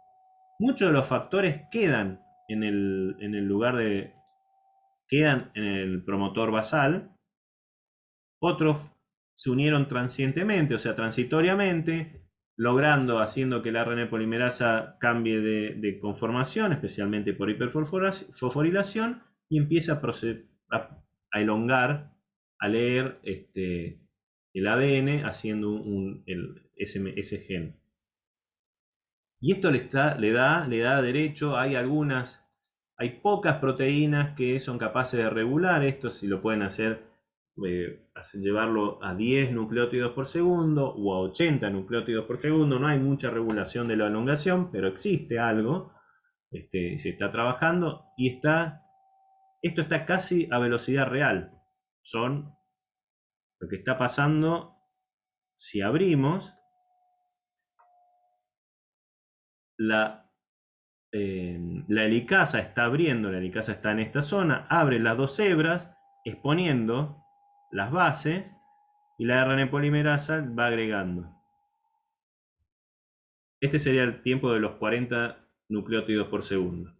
Muchos de los factores quedan en el lugar de... quedan en el promotor basal, otros se unieron transientemente, o sea, transitoriamente, haciendo que la ARN polimerasa cambie de conformación, especialmente por hiperfosforilación, y empieza a elongar, a leer el ADN haciendo ese gen. Y esto le da derecho, hay pocas proteínas que son capaces de regular esto, si lo pueden hacer, llevarlo a 10 nucleótidos por segundo o a 80 nucleótidos por segundo. No hay mucha regulación de la elongación, pero existe algo, se está trabajando y esto está casi a velocidad real. Lo que está pasando si abrimos la helicasa está abriendo, la helicasa está en esta zona, abre las dos hebras, exponiendo las bases, y la RNA polimerasa va agregando. Este sería el tiempo de los 40 nucleótidos por segundo.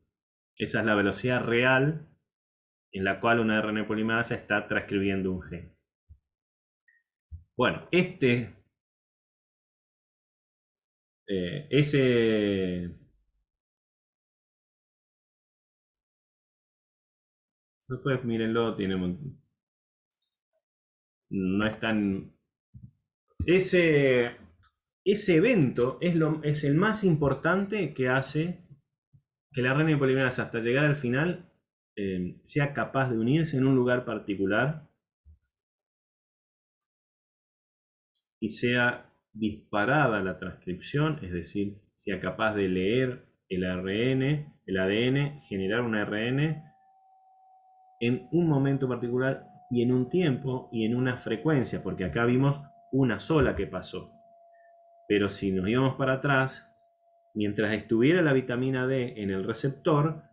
Esa es la velocidad real en la cual una RNA polimerasa está transcribiendo un gen. Bueno, después mírenlo, no es tan... Ese evento es el más importante que hace que la RNA polimerasa hasta llegar al final sea capaz de unirse en un lugar particular y sea disparada la transcripción, es decir, sea capaz de leer el ADN, generar un ARN en un momento particular y en un tiempo y en una frecuencia, porque acá vimos una sola que pasó. Pero si nos íbamos para atrás, mientras estuviera la vitamina D en el receptor,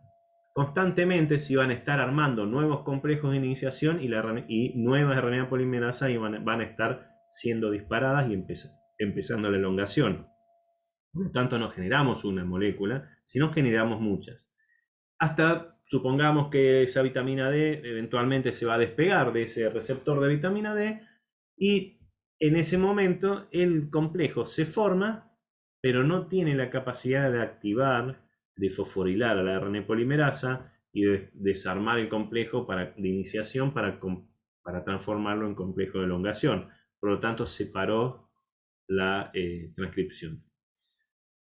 constantemente se iban a estar armando nuevos complejos de iniciación y nuevas RNA polimerasa van a estar siendo disparadas y empezando la elongación. Por lo tanto, no generamos una molécula, sino generamos muchas. Hasta supongamos que esa vitamina D eventualmente se va a despegar de ese receptor de vitamina D y en ese momento el complejo se forma, pero no tiene la capacidad de activar, de fosforilar a la RNA polimerasa y de desarmar el complejo de iniciación para transformarlo en complejo de elongación. Por lo tanto, se paró la transcripción.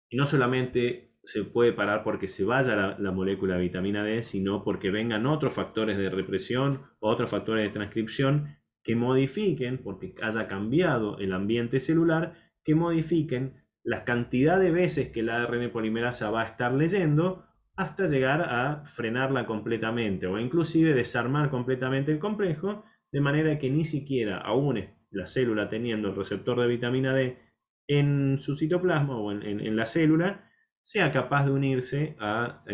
Y no solamente se puede parar porque se vaya la molécula de vitamina D, sino porque vengan otros factores de represión, otros factores de transcripción que modifiquen, porque haya cambiado el ambiente celular, que modifiquen la cantidad de veces que la ARN polimerasa va a estar leyendo hasta llegar a frenarla completamente o inclusive desarmar completamente el complejo, de manera que ni siquiera aún la célula teniendo el receptor de vitamina D en su citoplasma o en la célula, sea capaz de unirse al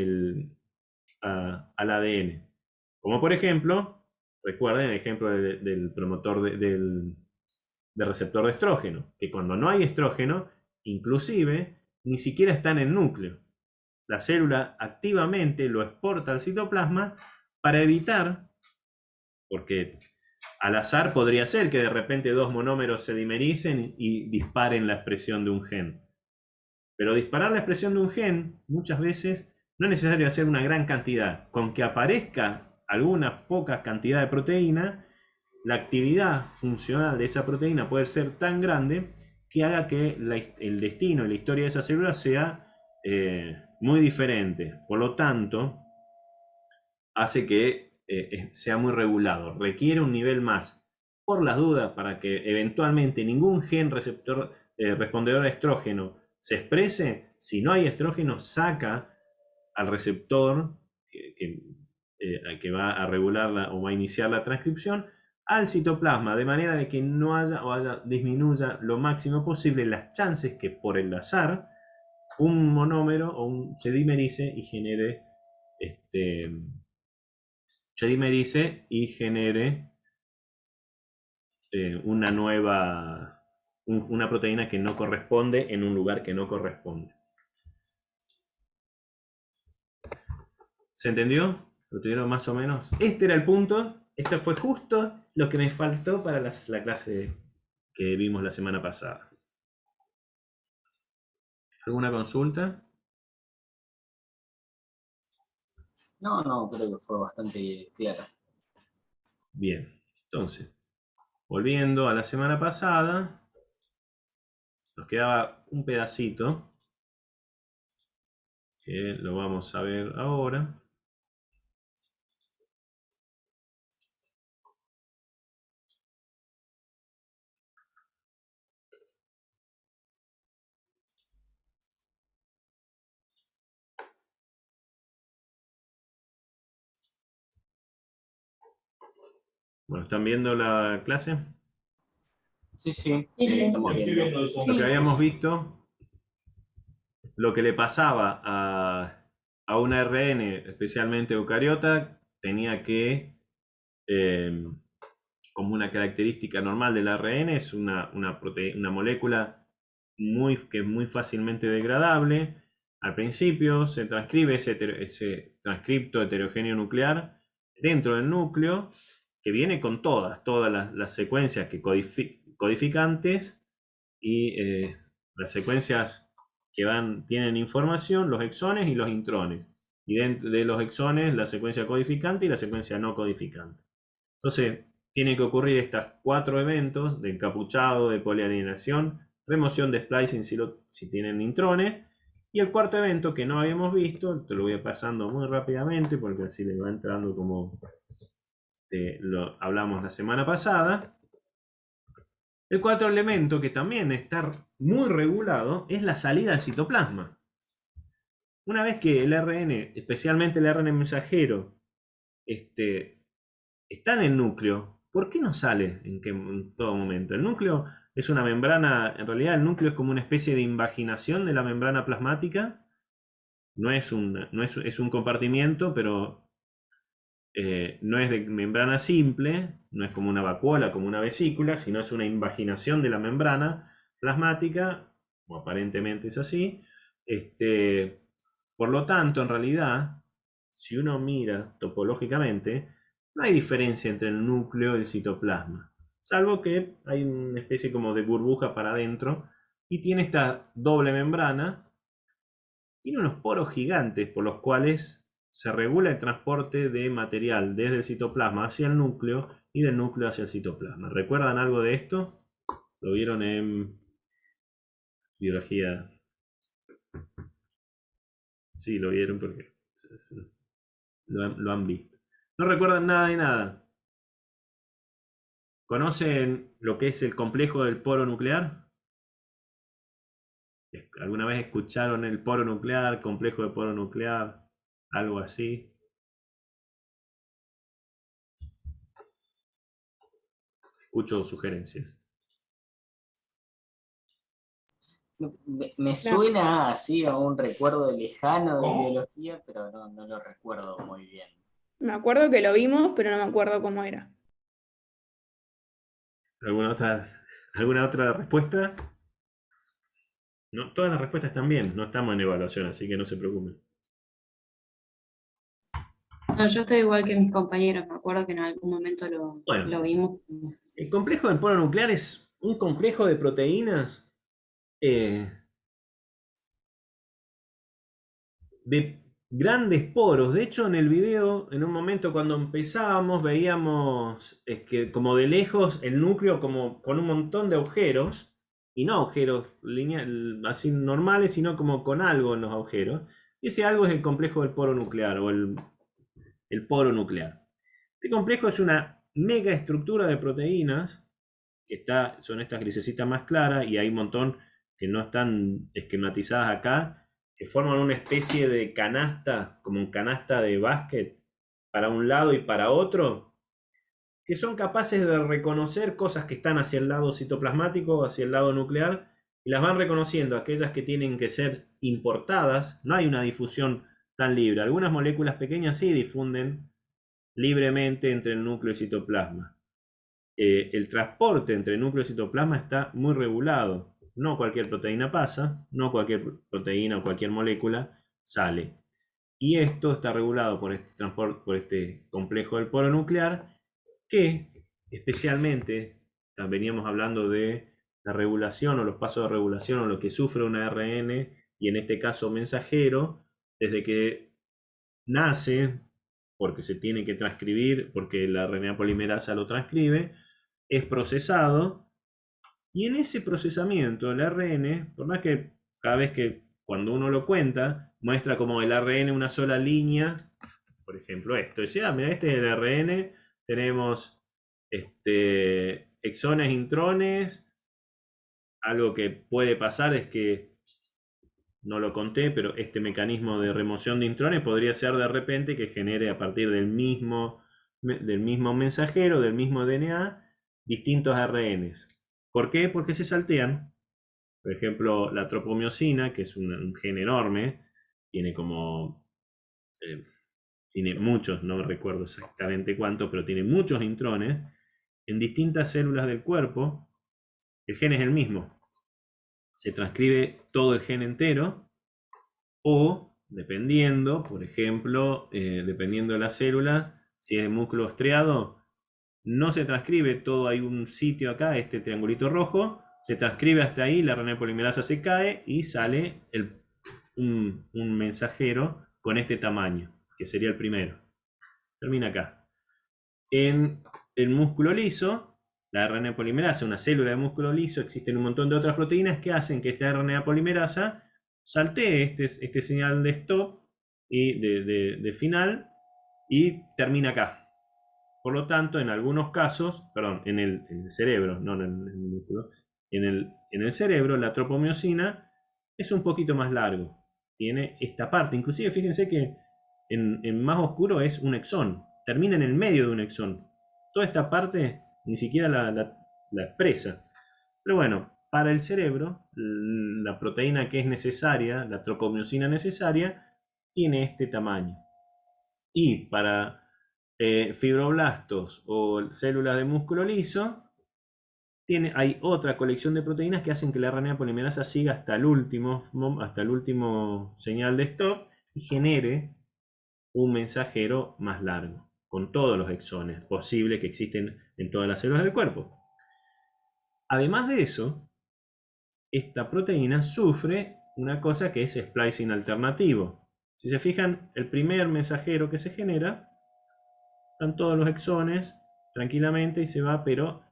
ADN. Como por ejemplo, recuerden el ejemplo del promotor del receptor de estrógeno, que cuando no hay estrógeno, inclusive, ni siquiera está en el núcleo. La célula activamente lo exporta al citoplasma para evitar, porque al azar podría ser que de repente dos monómeros se dimericen y disparen la expresión de un gen. Pero disparar la expresión de un gen muchas veces no es necesario hacer una gran cantidad. Con que aparezca alguna poca cantidad de proteína, la actividad funcional de esa proteína puede ser tan grande que haga que el destino y la historia de esa célula sea muy diferente. Por lo tanto, hace que sea muy regulado. Requiere un nivel más. Por las dudas, para que eventualmente ningún gen respondedor a estrógeno se exprese, si no hay estrógeno, saca al receptor que va a regular o va a iniciar la transcripción al citoplasma, de manera de que no disminuya lo máximo posible las chances que por el azar un monómero se dimerice y genere genere una nueva, una proteína que no corresponde en un lugar que no corresponde. ¿Se entendió? ¿Lo tuvieron más o menos? Este era el punto. Esto fue justo lo que me faltó para la clase que vimos la semana pasada. ¿Alguna consulta? No, creo que fue bastante claro. Bien, entonces, volviendo a la semana pasada, nos quedaba un pedacito que lo vamos a ver ahora. Bueno, ¿están viendo la clase? Sí, Sí. estamos viendo. Lo que habíamos visto, lo que le pasaba a una ARN, especialmente eucariota, tenía que, como una característica normal del ARN, es una molécula que es muy fácilmente degradable. Al principio se transcribe ese transcripto heterogéneo nuclear dentro del núcleo, que viene con todas las secuencias que codificantes y las secuencias que tienen información, los exones y los intrones. Y dentro de los exones, la secuencia codificante y la secuencia no codificante. Entonces, tienen que ocurrir estos 4 eventos de encapuchado, de polialienación, remoción de splicing si tienen intrones. Y el cuarto evento que no habíamos visto, te lo voy pasando muy rápidamente porque así le va entrando como lo hablamos la semana pasada. El cuarto elemento que también está muy regulado es la salida del citoplasma. Una vez que el ARN, especialmente el ARN mensajero, está en el núcleo, ¿por qué no sale en todo momento? El núcleo es una membrana, en realidad el núcleo es como una especie de invaginación de la membrana plasmática. No es un compartimiento, pero no es de membrana simple, no es como una vacuola, como una vesícula, sino es una invaginación de la membrana plasmática, o aparentemente es así. Por lo tanto, en realidad, si uno mira topológicamente, no hay diferencia entre el núcleo y el citoplasma, salvo que hay una especie como de burbuja para adentro y tiene esta doble membrana, tiene unos poros gigantes por los cuales se regula el transporte de material desde el citoplasma hacia el núcleo y del núcleo hacia el citoplasma. ¿Recuerdan algo de esto? ¿Lo vieron en biología? Sí, lo vieron porque lo han visto. No recuerdan nada de nada. ¿Conocen lo que es el complejo del poro nuclear? ¿Alguna vez escucharon el poro nuclear, complejo de poro nuclear, algo así? Escucho sugerencias. Me suena así a un recuerdo lejano de biología, pero no lo recuerdo muy bien. Me acuerdo que lo vimos, pero no me acuerdo cómo era. ¿Alguna otra respuesta? No, todas las respuestas están bien, no estamos en evaluación, así que no se preocupen. No, yo estoy igual que mis compañeros, me acuerdo que en algún momento Bueno, lo vimos. el complejo del poro nuclear es un complejo de proteínas de grandes poros. De hecho, en el video, en un momento cuando empezábamos, veíamos que como de lejos el núcleo como con un montón de agujeros, y no agujeros así normales, sino como con algo en los agujeros. Y ese algo es el complejo del poro nuclear o el poro nuclear. Este complejo es una mega estructura de proteínas que son estas grisecitas más claras y hay un montón que no están esquematizadas acá, que forman una especie de canasta, como un canasta de básquet, para un lado y para otro, que son capaces de reconocer cosas que están hacia el lado citoplasmático, hacia el lado nuclear, y las van reconociendo, aquellas que tienen que ser importadas. No hay una difusión tan libre. Algunas moléculas pequeñas sí difunden libremente entre el núcleo y citoplasma. el transporte entre núcleo y citoplasma está muy regulado. No cualquier proteína pasa, no cualquier proteína o cualquier molécula sale. Y esto está regulado por este transporte, por este complejo del poro nuclear, que especialmente veníamos hablando de la regulación o los pasos de regulación o lo que sufre un ARN, y en este caso mensajero, desde que nace, porque se tiene que transcribir, porque la RNA polimerasa lo transcribe, es procesado, y en ese procesamiento el ARN, por más que cada vez que cuando uno lo cuenta, muestra como el ARN una sola línea, por ejemplo esto, decía, mira, este es el ARN, tenemos exones, intrones. Algo que puede pasar es que, no lo conté, pero este mecanismo de remoción de intrones podría ser de repente que genere a partir del mismo mensajero, del mismo DNA, distintos ARNs. ¿Por qué? Porque se saltean. Por ejemplo, la tropomiosina, que es un gen enorme, tiene como... tiene muchos, no recuerdo exactamente cuántos, pero tiene muchos intrones. En distintas células del cuerpo, el gen es el mismo. Se transcribe todo el gen entero, o dependiendo, por ejemplo, dependiendo de la célula, si es de músculo estriado, no se transcribe todo, hay un sitio acá, este triangulito rojo, se transcribe hasta ahí, la RNA polimerasa se cae y sale un mensajero con este tamaño, que sería el primero. Termina acá. En el músculo liso, la RNA polimerasa, una célula de músculo liso, existen un montón de otras proteínas que hacen que esta RNA polimerasa saltee este señal de stop y de final y termina acá. Por lo tanto, en algunos casos, perdón, en el cerebro, no en el músculo, en el cerebro la tropomiosina es un poquito más largo. Tiene esta parte, inclusive fíjense que en más oscuro es un exón, termina en el medio de un exón. Toda esta parte ni siquiera la expresa. Pero bueno, para el cerebro, la proteína que es necesaria, la tropomiosina necesaria, tiene este tamaño. Y para fibroblastos o células de músculo liso, hay otra colección de proteínas que hacen que la RNA polimerasa siga hasta el último señal de stop y genere un mensajero más largo, con todos los exones posibles que existen en todas las células del cuerpo. Además de eso, esta proteína sufre una cosa que es splicing alternativo. Si se fijan, el primer mensajero que se genera, están todos los exones tranquilamente y se va, pero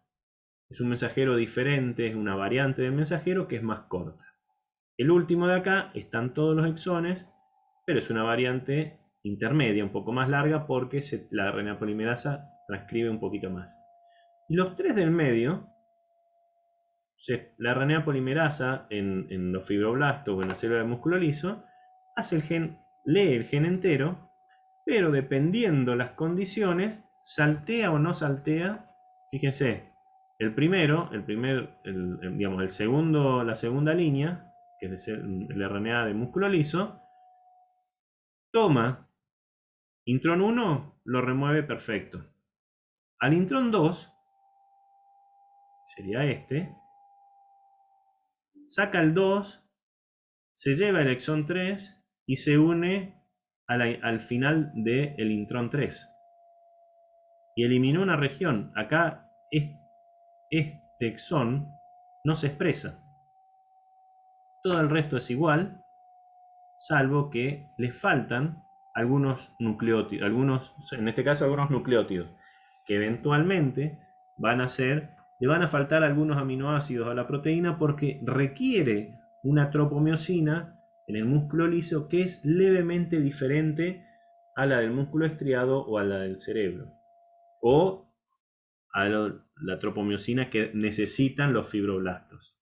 es un mensajero diferente, es una variante del mensajero que es más corta. El último de acá, están todos los exones, pero es una variante intermedia, un poco más larga, porque la RNA polimerasa transcribe un poquito más. Y los tres del medio, la RNA polimerasa en los fibroblastos o en la célula de músculo liso, lee el gen entero, pero dependiendo las condiciones, saltea o no saltea. Fíjense, la segunda línea, que es el RNA de músculo liso, toma intrón 1, lo remueve perfecto. Al intrón 2, sería saca el 2, se lleva el exón 3 y se une al final del intrón 3. Y eliminó una región. Acá este exón no se expresa. Todo el resto es igual, salvo que le faltan algunos nucleótidos, en este caso algunos nucleótidos, que eventualmente le van a faltar algunos aminoácidos a la proteína porque requiere una tropomiosina en el músculo liso que es levemente diferente a la del músculo estriado o a la del cerebro, o a la tropomiosina que necesitan los fibroblastos.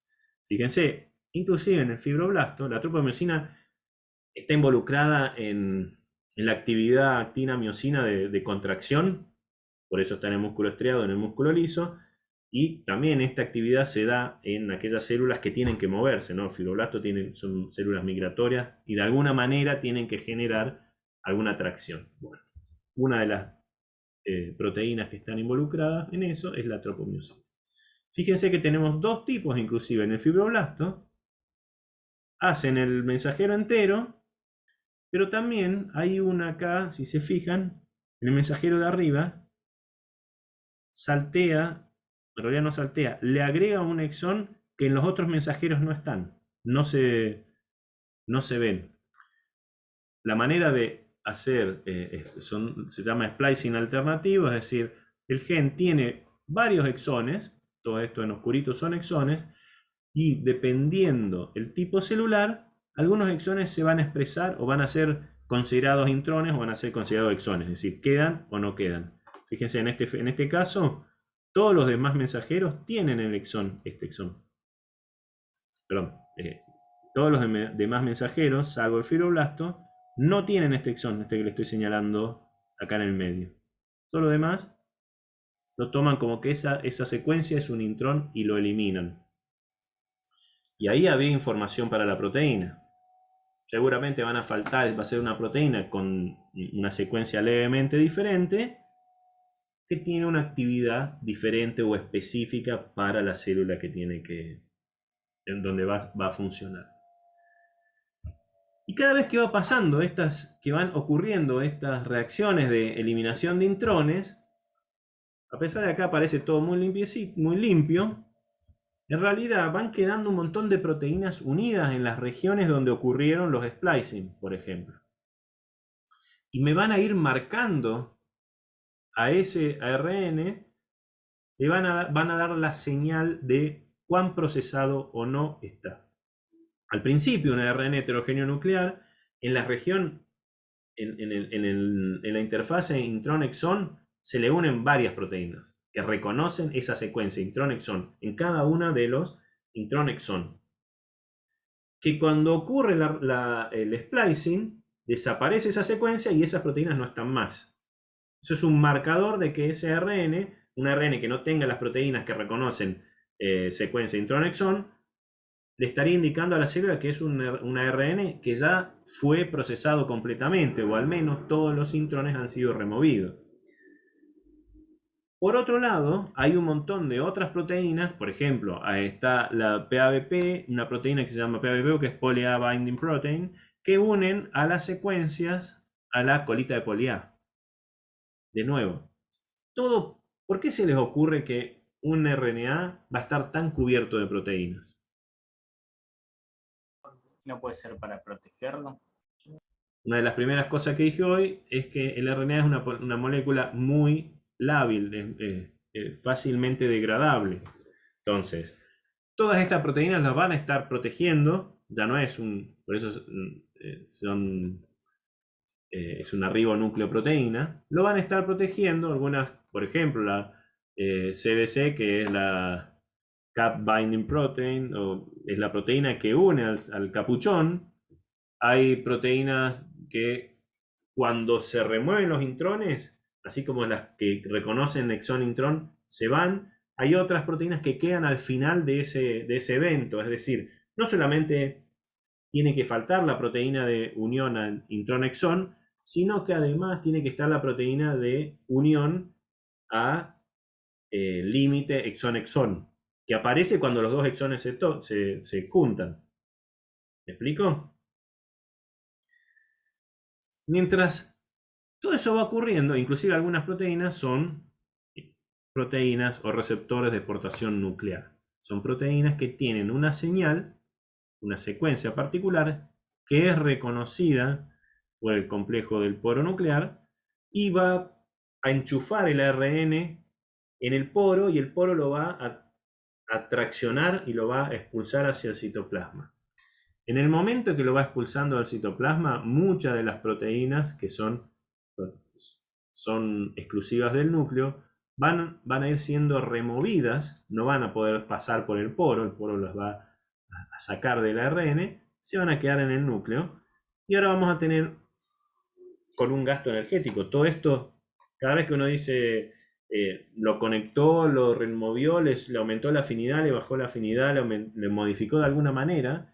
Fíjense, inclusive en el fibroblasto, la tropomiosina está involucrada en la actividad actina-miosina de contracción, por eso está en el músculo estriado, en el músculo liso, y también esta actividad se da en aquellas células que tienen que moverse, ¿no? Los fibroblastos son células migratorias y de alguna manera tienen que generar alguna tracción. Bueno, una de las proteínas que están involucradas en eso es la tropomiosina. Fíjense que tenemos dos tipos inclusive en el fibroblasto. Hacen el mensajero entero, pero también hay una acá, si se fijan, en el mensajero de arriba, saltea, en realidad no saltea, le agrega un exón que en los otros mensajeros no están, no se ven. La manera de hacer, se llama splicing alternativo, es decir, el gen tiene varios exones, todo esto en oscurito son exones, y dependiendo el tipo celular, algunos exones se van a expresar o van a ser considerados intrones o van a ser considerados exones, es decir, quedan o no quedan. Fíjense, en este caso, todos los demás mensajeros tienen el exón, perdón, todos los demás mensajeros, salvo el fibroblasto, no tienen este exón, este que le estoy señalando acá en el medio. Todo lo demás lo toman como que esa secuencia es un intrón y lo eliminan. Y ahí había información para la proteína. Seguramente va a ser una proteína con una secuencia levemente diferente que tiene una actividad diferente o específica para la célula que tiene en donde va a funcionar. Y cada vez que va pasando que van ocurriendo estas reacciones de eliminación de intrones, a pesar de acá parece todo muy limpio, en realidad van quedando un montón de proteínas unidas en las regiones donde ocurrieron los splicing, por ejemplo. Y me van a ir marcando a ese ARN, le van a dar la señal de cuán procesado o no está. Al principio, un ARN heterogéneo nuclear, en la región, en la interfase intrón-exón, se le unen varias proteínas que reconocen esa secuencia intrón-exón en cada una de los intrón-exón. Que cuando ocurre el splicing, desaparece esa secuencia y esas proteínas no están más. Eso es un marcador de que ese ARN, un ARN que no tenga las proteínas que reconocen secuencia intrón-exón, le estaría indicando a la célula que es un ARN que ya fue procesado completamente, o al menos todos los intrones han sido removidos. Por otro lado, hay un montón de otras proteínas, por ejemplo, ahí está la PABP, una proteína que se llama PABP, que es Poly-A Binding Protein, que unen a las secuencias a la colita de Poly-A. De nuevo, ¿por qué se les ocurre que un RNA va a estar tan cubierto de proteínas? ¿No puede ser para protegerlo? Una de las primeras cosas que dije hoy es que el RNA es una molécula muy lábil, fácilmente degradable. Entonces, todas estas proteínas las van a estar protegiendo, ya no es por eso es una ribonucleoproteína, lo van a estar protegiendo algunas, por ejemplo, la CBC, que es la Cap Binding Protein, o es la proteína que une al capuchón. Hay proteínas que cuando se remueven los intrones, así como las que reconocen exón-intrón, se van. Hay otras proteínas que quedan al final de ese evento, es decir, no solamente tiene que faltar la proteína de unión al intrón-exón, sino que además tiene que estar la proteína de unión a límite exón-exón, que aparece cuando los dos exones se juntan. ¿Me explico? Mientras todo eso va ocurriendo, inclusive algunas proteínas son proteínas o receptores de portación nuclear. Son proteínas que tienen una señal, una secuencia particular, que es reconocida por el complejo del poro nuclear y va a enchufar el ARN en el poro y el poro lo va a traccionar y lo va a expulsar hacia el citoplasma. En el momento que lo va expulsando al citoplasma, muchas de las proteínas que son exclusivas del núcleo van a ir siendo removidas, no van a poder pasar por el poro las va a sacar del ARN, se van a quedar en el núcleo y ahora vamos a tener con un gasto energético. Todo esto, cada vez que uno dice lo conectó, lo removió, le aumentó la afinidad, le bajó la afinidad, le modificó de alguna manera,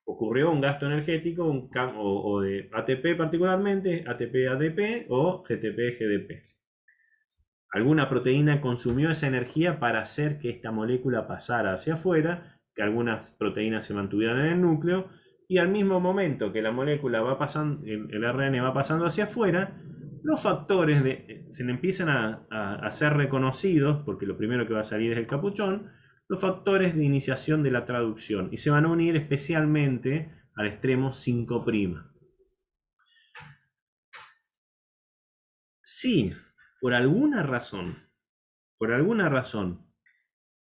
ocurrió un gasto energético o de ATP particularmente, ATP-ADP o GTP-GDP. alguna proteína consumió esa energía para hacer que esta molécula pasara hacia afuera, que algunas proteínas se mantuvieran en el núcleo, y al mismo momento que la molécula va pasando, el ARN va pasando hacia afuera, los factores se le empiezan a ser reconocidos, porque lo primero que va a salir es el capuchón, los factores de iniciación de la traducción, y se van a unir especialmente al extremo 5'. Si por alguna razón,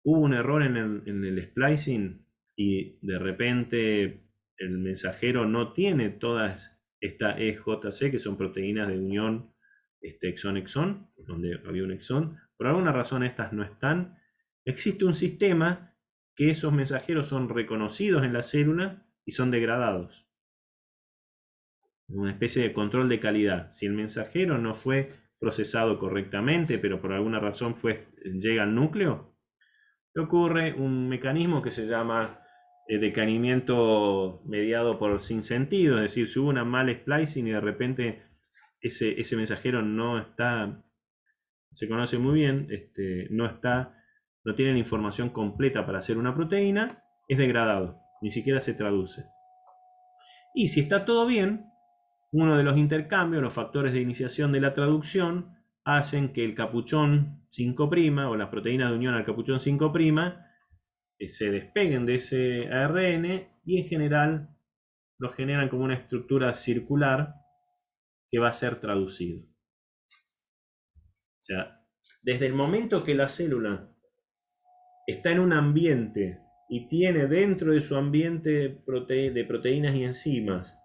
hubo un error en el splicing y de repente el mensajero no tiene todas estas EJC, que son proteínas de unión exón-exón, donde había un exón, por alguna razón estas no están, existe un sistema que esos mensajeros son reconocidos en la célula y son degradados. Una especie de control de calidad. Si el mensajero no fue procesado correctamente, pero por alguna razón llega al núcleo, ocurre un mecanismo que se llama decaimiento mediado por sinsentido, es decir, si hubo una mal splicing y de repente ese mensajero no está, se conoce muy bien, no tiene la información completa para hacer una proteína, es degradado, ni siquiera se traduce. Y si está todo bien, uno de los intercambios, los factores de iniciación de la traducción, hacen que el capuchón 5' o las proteínas de unión al capuchón 5' se despeguen de ese ARN y en general lo generan como una estructura circular que va a ser traducido. O sea, desde el momento que la célula está en un ambiente y tiene dentro de su ambiente de proteínas y enzimas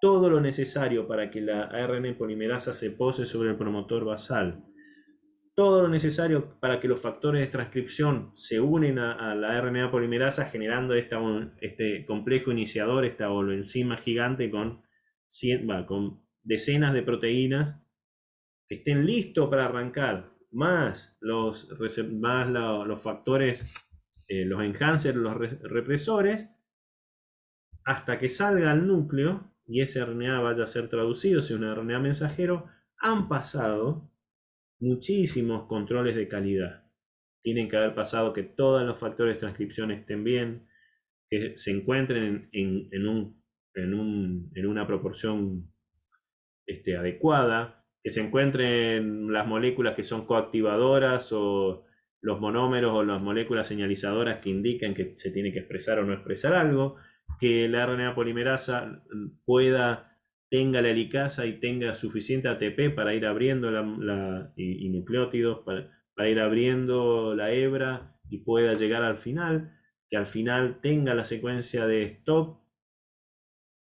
todo lo necesario para que la ARN polimerasa se pose sobre el promotor basal, todo lo necesario para que los factores de transcripción se unen a la RNA polimerasa generando este complejo iniciador, esta holoenzima gigante con decenas de proteínas que estén listos para arrancar, más los factores, los enhancers, los represores, hasta que salga al núcleo y ese RNA vaya a ser traducido, si es un RNA mensajero, han pasado muchísimos controles de calidad. Tienen que haber pasado que todos los factores de transcripción estén bien, que se encuentren en una proporción adecuada, que se encuentren las moléculas que son coactivadoras o los monómeros o las moléculas señalizadoras que indican que se tiene que expresar o no expresar algo, que la RNA polimerasa tenga la helicasa y tenga suficiente ATP para ir abriendo y nucleótidos para ir abriendo la hebra y pueda llegar al final, que al final tenga la secuencia de stop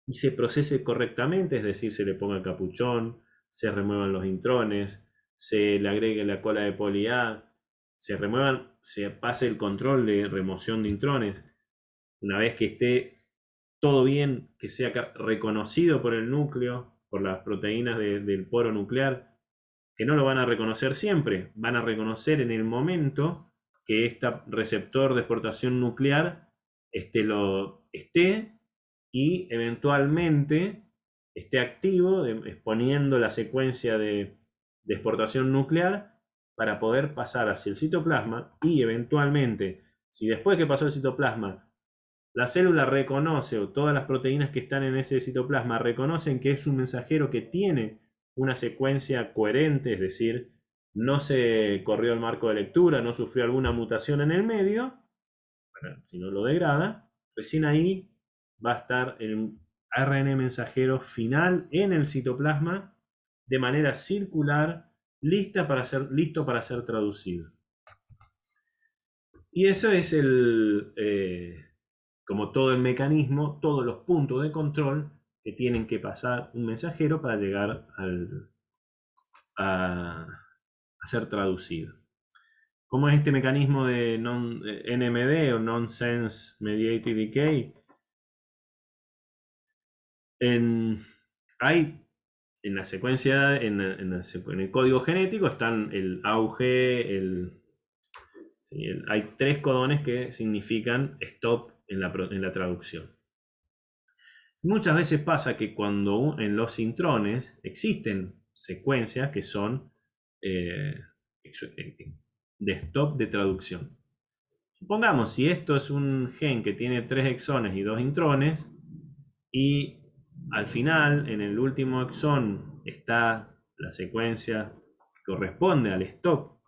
y se procese correctamente, es decir, se le ponga el capuchón, se remuevan los intrones, se le agregue la cola de poli A, se pase el control de remoción de intrones. Una vez que esté todo bien, que sea reconocido por el núcleo, por las proteínas del poro nuclear, que no lo van a reconocer siempre, van a reconocer en el momento que este receptor de exportación nuclear esté y eventualmente esté activo, exponiendo la secuencia de exportación nuclear para poder pasar hacia el citoplasma y eventualmente, si después que pasó el citoplasma, la célula reconoce, o todas las proteínas que están en ese citoplasma reconocen que es un mensajero que tiene una secuencia coherente, es decir, no se corrió el marco de lectura, no sufrió alguna mutación en el medio, si no lo degrada, recién ahí va a estar el ARN mensajero final en el citoplasma de manera circular, listo para ser traducido. Y eso es como todo el mecanismo, todos los puntos de control que tienen que pasar un mensajero para llegar a ser traducido. ¿Cómo es este mecanismo de NMD o Nonsense Mediated Decay? Hay en la secuencia, en el código genético están el AUG, hay 3 codones que significan stop en la traducción. Muchas veces pasa que cuando en los intrones existen secuencias que son de stop de traducción. Supongamos, si esto es un gen que tiene 3 exones y 2 intrones, y al final, en el último exón, está la secuencia que corresponde al stop,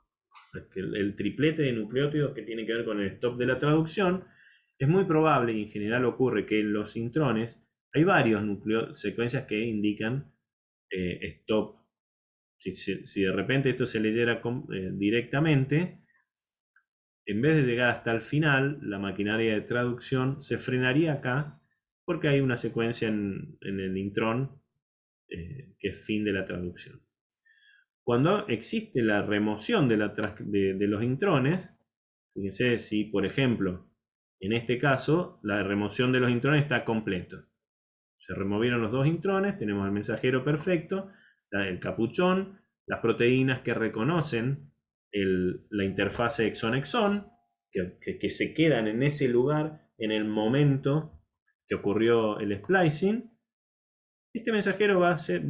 el triplete de nucleótidos que tiene que ver con el stop de la traducción, es muy probable, y en general ocurre, que en los intrones hay varias secuencias que indican stop. Si de repente esto se leyera directamente, en vez de llegar hasta el final, la maquinaria de traducción se frenaría acá porque hay una secuencia en el intrón que es fin de la traducción. Cuando existe la remoción de los intrones, fíjense si, por ejemplo, en este caso, la remoción de los intrones está completo. Se removieron los 2 intrones, tenemos el mensajero perfecto, el capuchón, las proteínas que reconocen la interfase exón-exón, que se quedan en ese lugar en el momento que ocurrió el splicing. Este mensajero va a ser,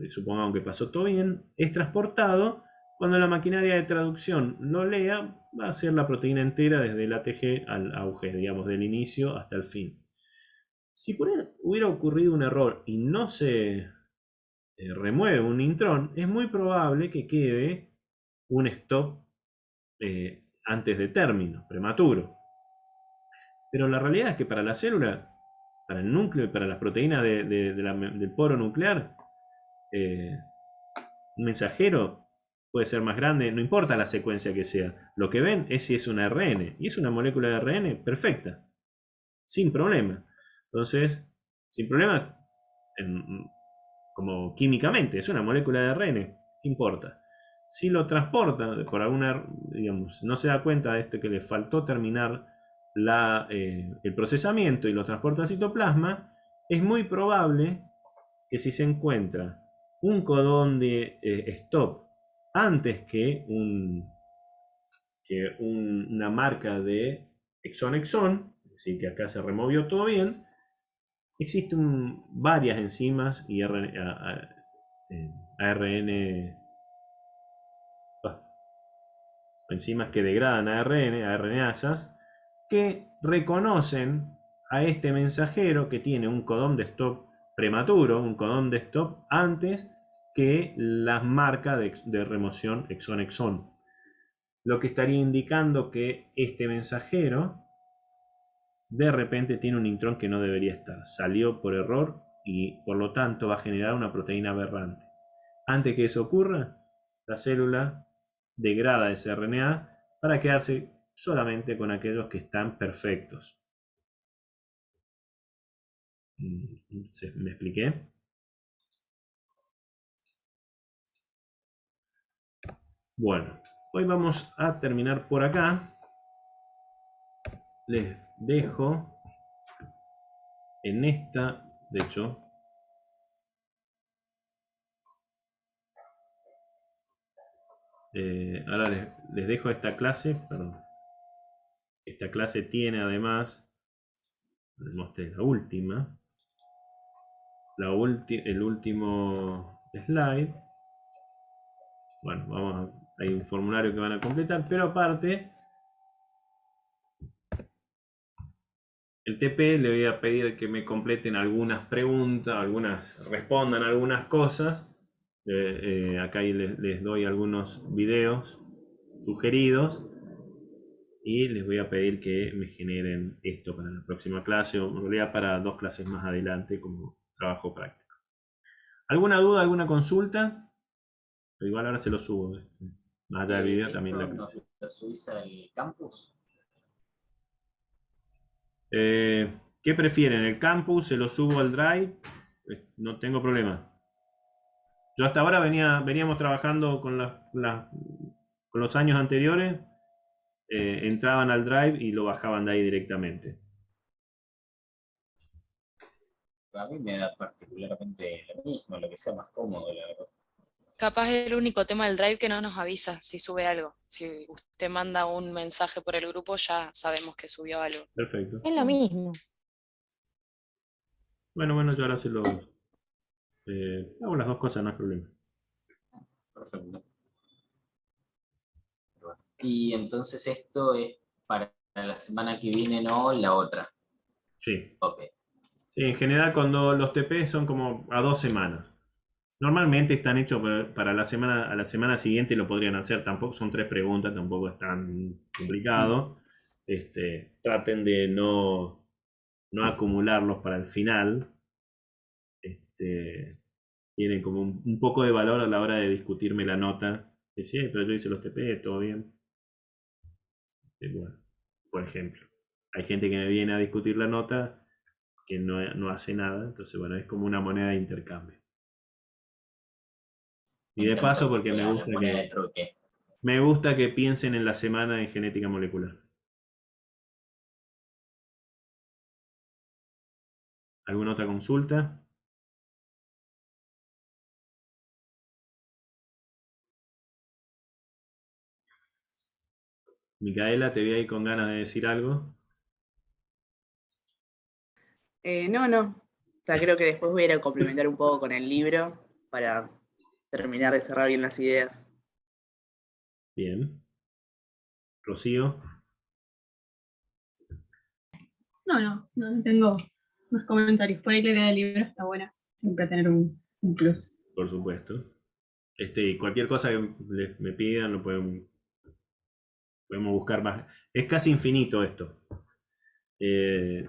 supongamos que pasó todo bien, es transportado. Cuando la maquinaria de traducción lo lea, va a ser la proteína entera desde el ATG al AUG, digamos, del inicio hasta el fin. Si por ahí hubiera ocurrido un error y no se remueve un intrón, es muy probable que quede un stop antes de término, prematuro. Pero la realidad es que para la célula, para el núcleo y para las proteínas del poro nuclear, un mensajero puede ser más grande, no importa la secuencia que sea. Lo que ven es si es un ARN, y es una molécula de ARN perfecta, sin problema. Entonces, sin problema, como químicamente, es una molécula de ARN, ¿qué importa? Si lo transporta por alguna, digamos, no se da cuenta de esto, que le faltó terminar el procesamiento y lo transporta al citoplasma, es muy probable que si se encuentra un codón de stop antes que una marca de exón-exón, es decir, que acá se removió todo bien, existen varias enzimas y enzimas que degradan ARNasas, que reconocen a este mensajero que tiene un codón de stop prematuro, un codón de stop antes que las marcas de remoción exón-exón. Lo que estaría indicando que este mensajero de repente tiene un intrón que no debería estar. Salió por error y por lo tanto va a generar una proteína aberrante. Antes que eso ocurra, la célula degrada ese RNA para quedarse solamente con aquellos que están perfectos. ¿Me expliqué? Bueno, hoy vamos a terminar por acá. Les dejo en esta, de hecho, ahora les dejo esta clase, perdón. Esta clase tiene además, les mostré la última, el último slide. Bueno, hay un formulario que van a completar, pero aparte, el TP le voy a pedir que me completen algunas preguntas, respondan algunas cosas. Acá les doy algunos videos sugeridos y les voy a pedir que me generen esto para la próxima clase, o en realidad para 2 clases más adelante como trabajo práctico. ¿Alguna duda, alguna consulta? Igual ahora se lo subo. Más allá del video también la clase. ¿Lo subís al campus? ¿Qué prefieren? ¿El campus? ¿Se lo subo al Drive? No tengo problema. Yo hasta ahora veníamos trabajando con los años anteriores. Entraban al Drive y lo bajaban de ahí directamente. A mí me da particularmente lo mismo, lo que sea más cómodo, la verdad. Capaz es el único tema del Drive que no nos avisa si sube algo. Si usted manda un mensaje por el grupo, ya sabemos que subió algo. Perfecto. Es lo mismo. Bueno, yo ahora se lo hago las 2 cosas, no hay problema. Perfecto. Y entonces esto es para la semana que viene, ¿no? La otra. Sí. Ok. Sí, en general cuando los TP son como a 2 semanas. Normalmente están hechos para la semana, a la semana siguiente lo podrían hacer. Tampoco son 3 preguntas, tampoco es tan complicado. Traten de no acumularlos para el final. Tienen como un poco de valor a la hora de discutirme la nota. Que sí, pero yo hice los TP, todo bien. Bueno, por ejemplo, hay gente que me viene a discutir la nota que no hace nada, entonces bueno, es como una moneda de intercambio. Y de paso porque La moneda de truque. me gusta que piensen en la semana en genética molecular. ¿Alguna otra consulta? Micaela, te vi ahí con ganas de decir algo. No. O sea, creo que después voy a ir a complementar un poco con el libro para terminar de cerrar bien las ideas. Bien. Rocío. No tengo más comentarios. Por ahí la idea del libro está buena. Siempre tener un plus. Por supuesto. Cualquier cosa que me pidan, lo podemos buscar más. Es casi infinito esto.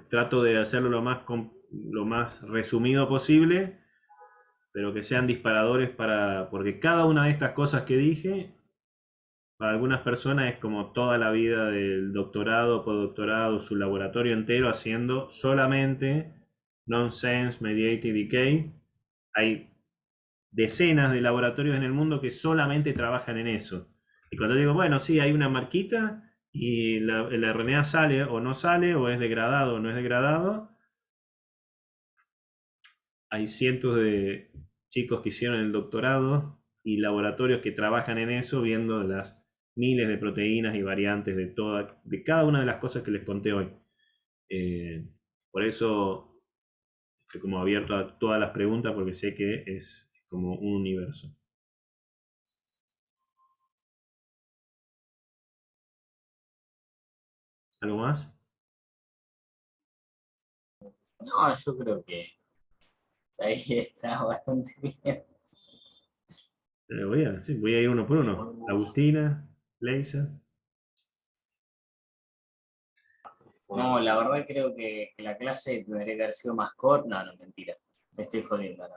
Trato de hacerlo lo más resumido posible, pero que sean disparadores porque cada una de estas cosas que dije, para algunas personas es como toda la vida del doctorado, postdoctorado, su laboratorio entero haciendo solamente nonsense mediated decay. Hay decenas de laboratorios en el mundo que solamente trabajan en eso. Y cuando digo, bueno, sí, hay una marquita y el RNA sale o no sale, o es degradado o no es degradado, hay cientos de chicos que hicieron el doctorado y laboratorios que trabajan en eso, viendo las miles de proteínas y variantes de cada una de las cosas que les conté hoy. Por eso estoy como abierto a todas las preguntas, porque sé que es como un universo. ¿Algo más? No, yo creo que ahí está bastante bien. Voy a ir uno por uno. Agustina, Leisa. No, la verdad creo que la clase tendría que haber sido más corta. No, mentira. Te estoy jodiendo. No.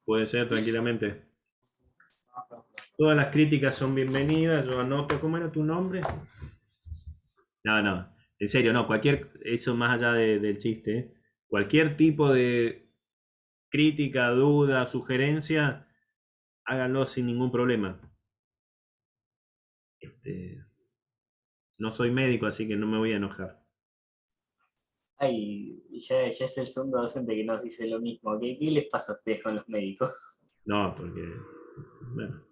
Puede ser tranquilamente. Todas las críticas son bienvenidas. Yo anoto, ¿cómo era tu nombre? No, en serio, no, eso más allá del chiste, ¿eh? Cualquier tipo de crítica, duda, sugerencia, háganlo sin ningún problema. No soy médico, así que no me voy a enojar. Ay, ya es el segundo docente que nos dice lo mismo. ¿Qué les pasa a ustedes con los médicos? No, porque, bueno,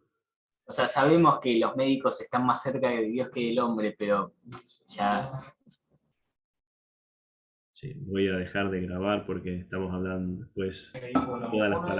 O sea, sabemos que los médicos están más cerca de Dios que del hombre, pero ya... sí, voy a dejar de grabar porque estamos hablando después todas las palabras.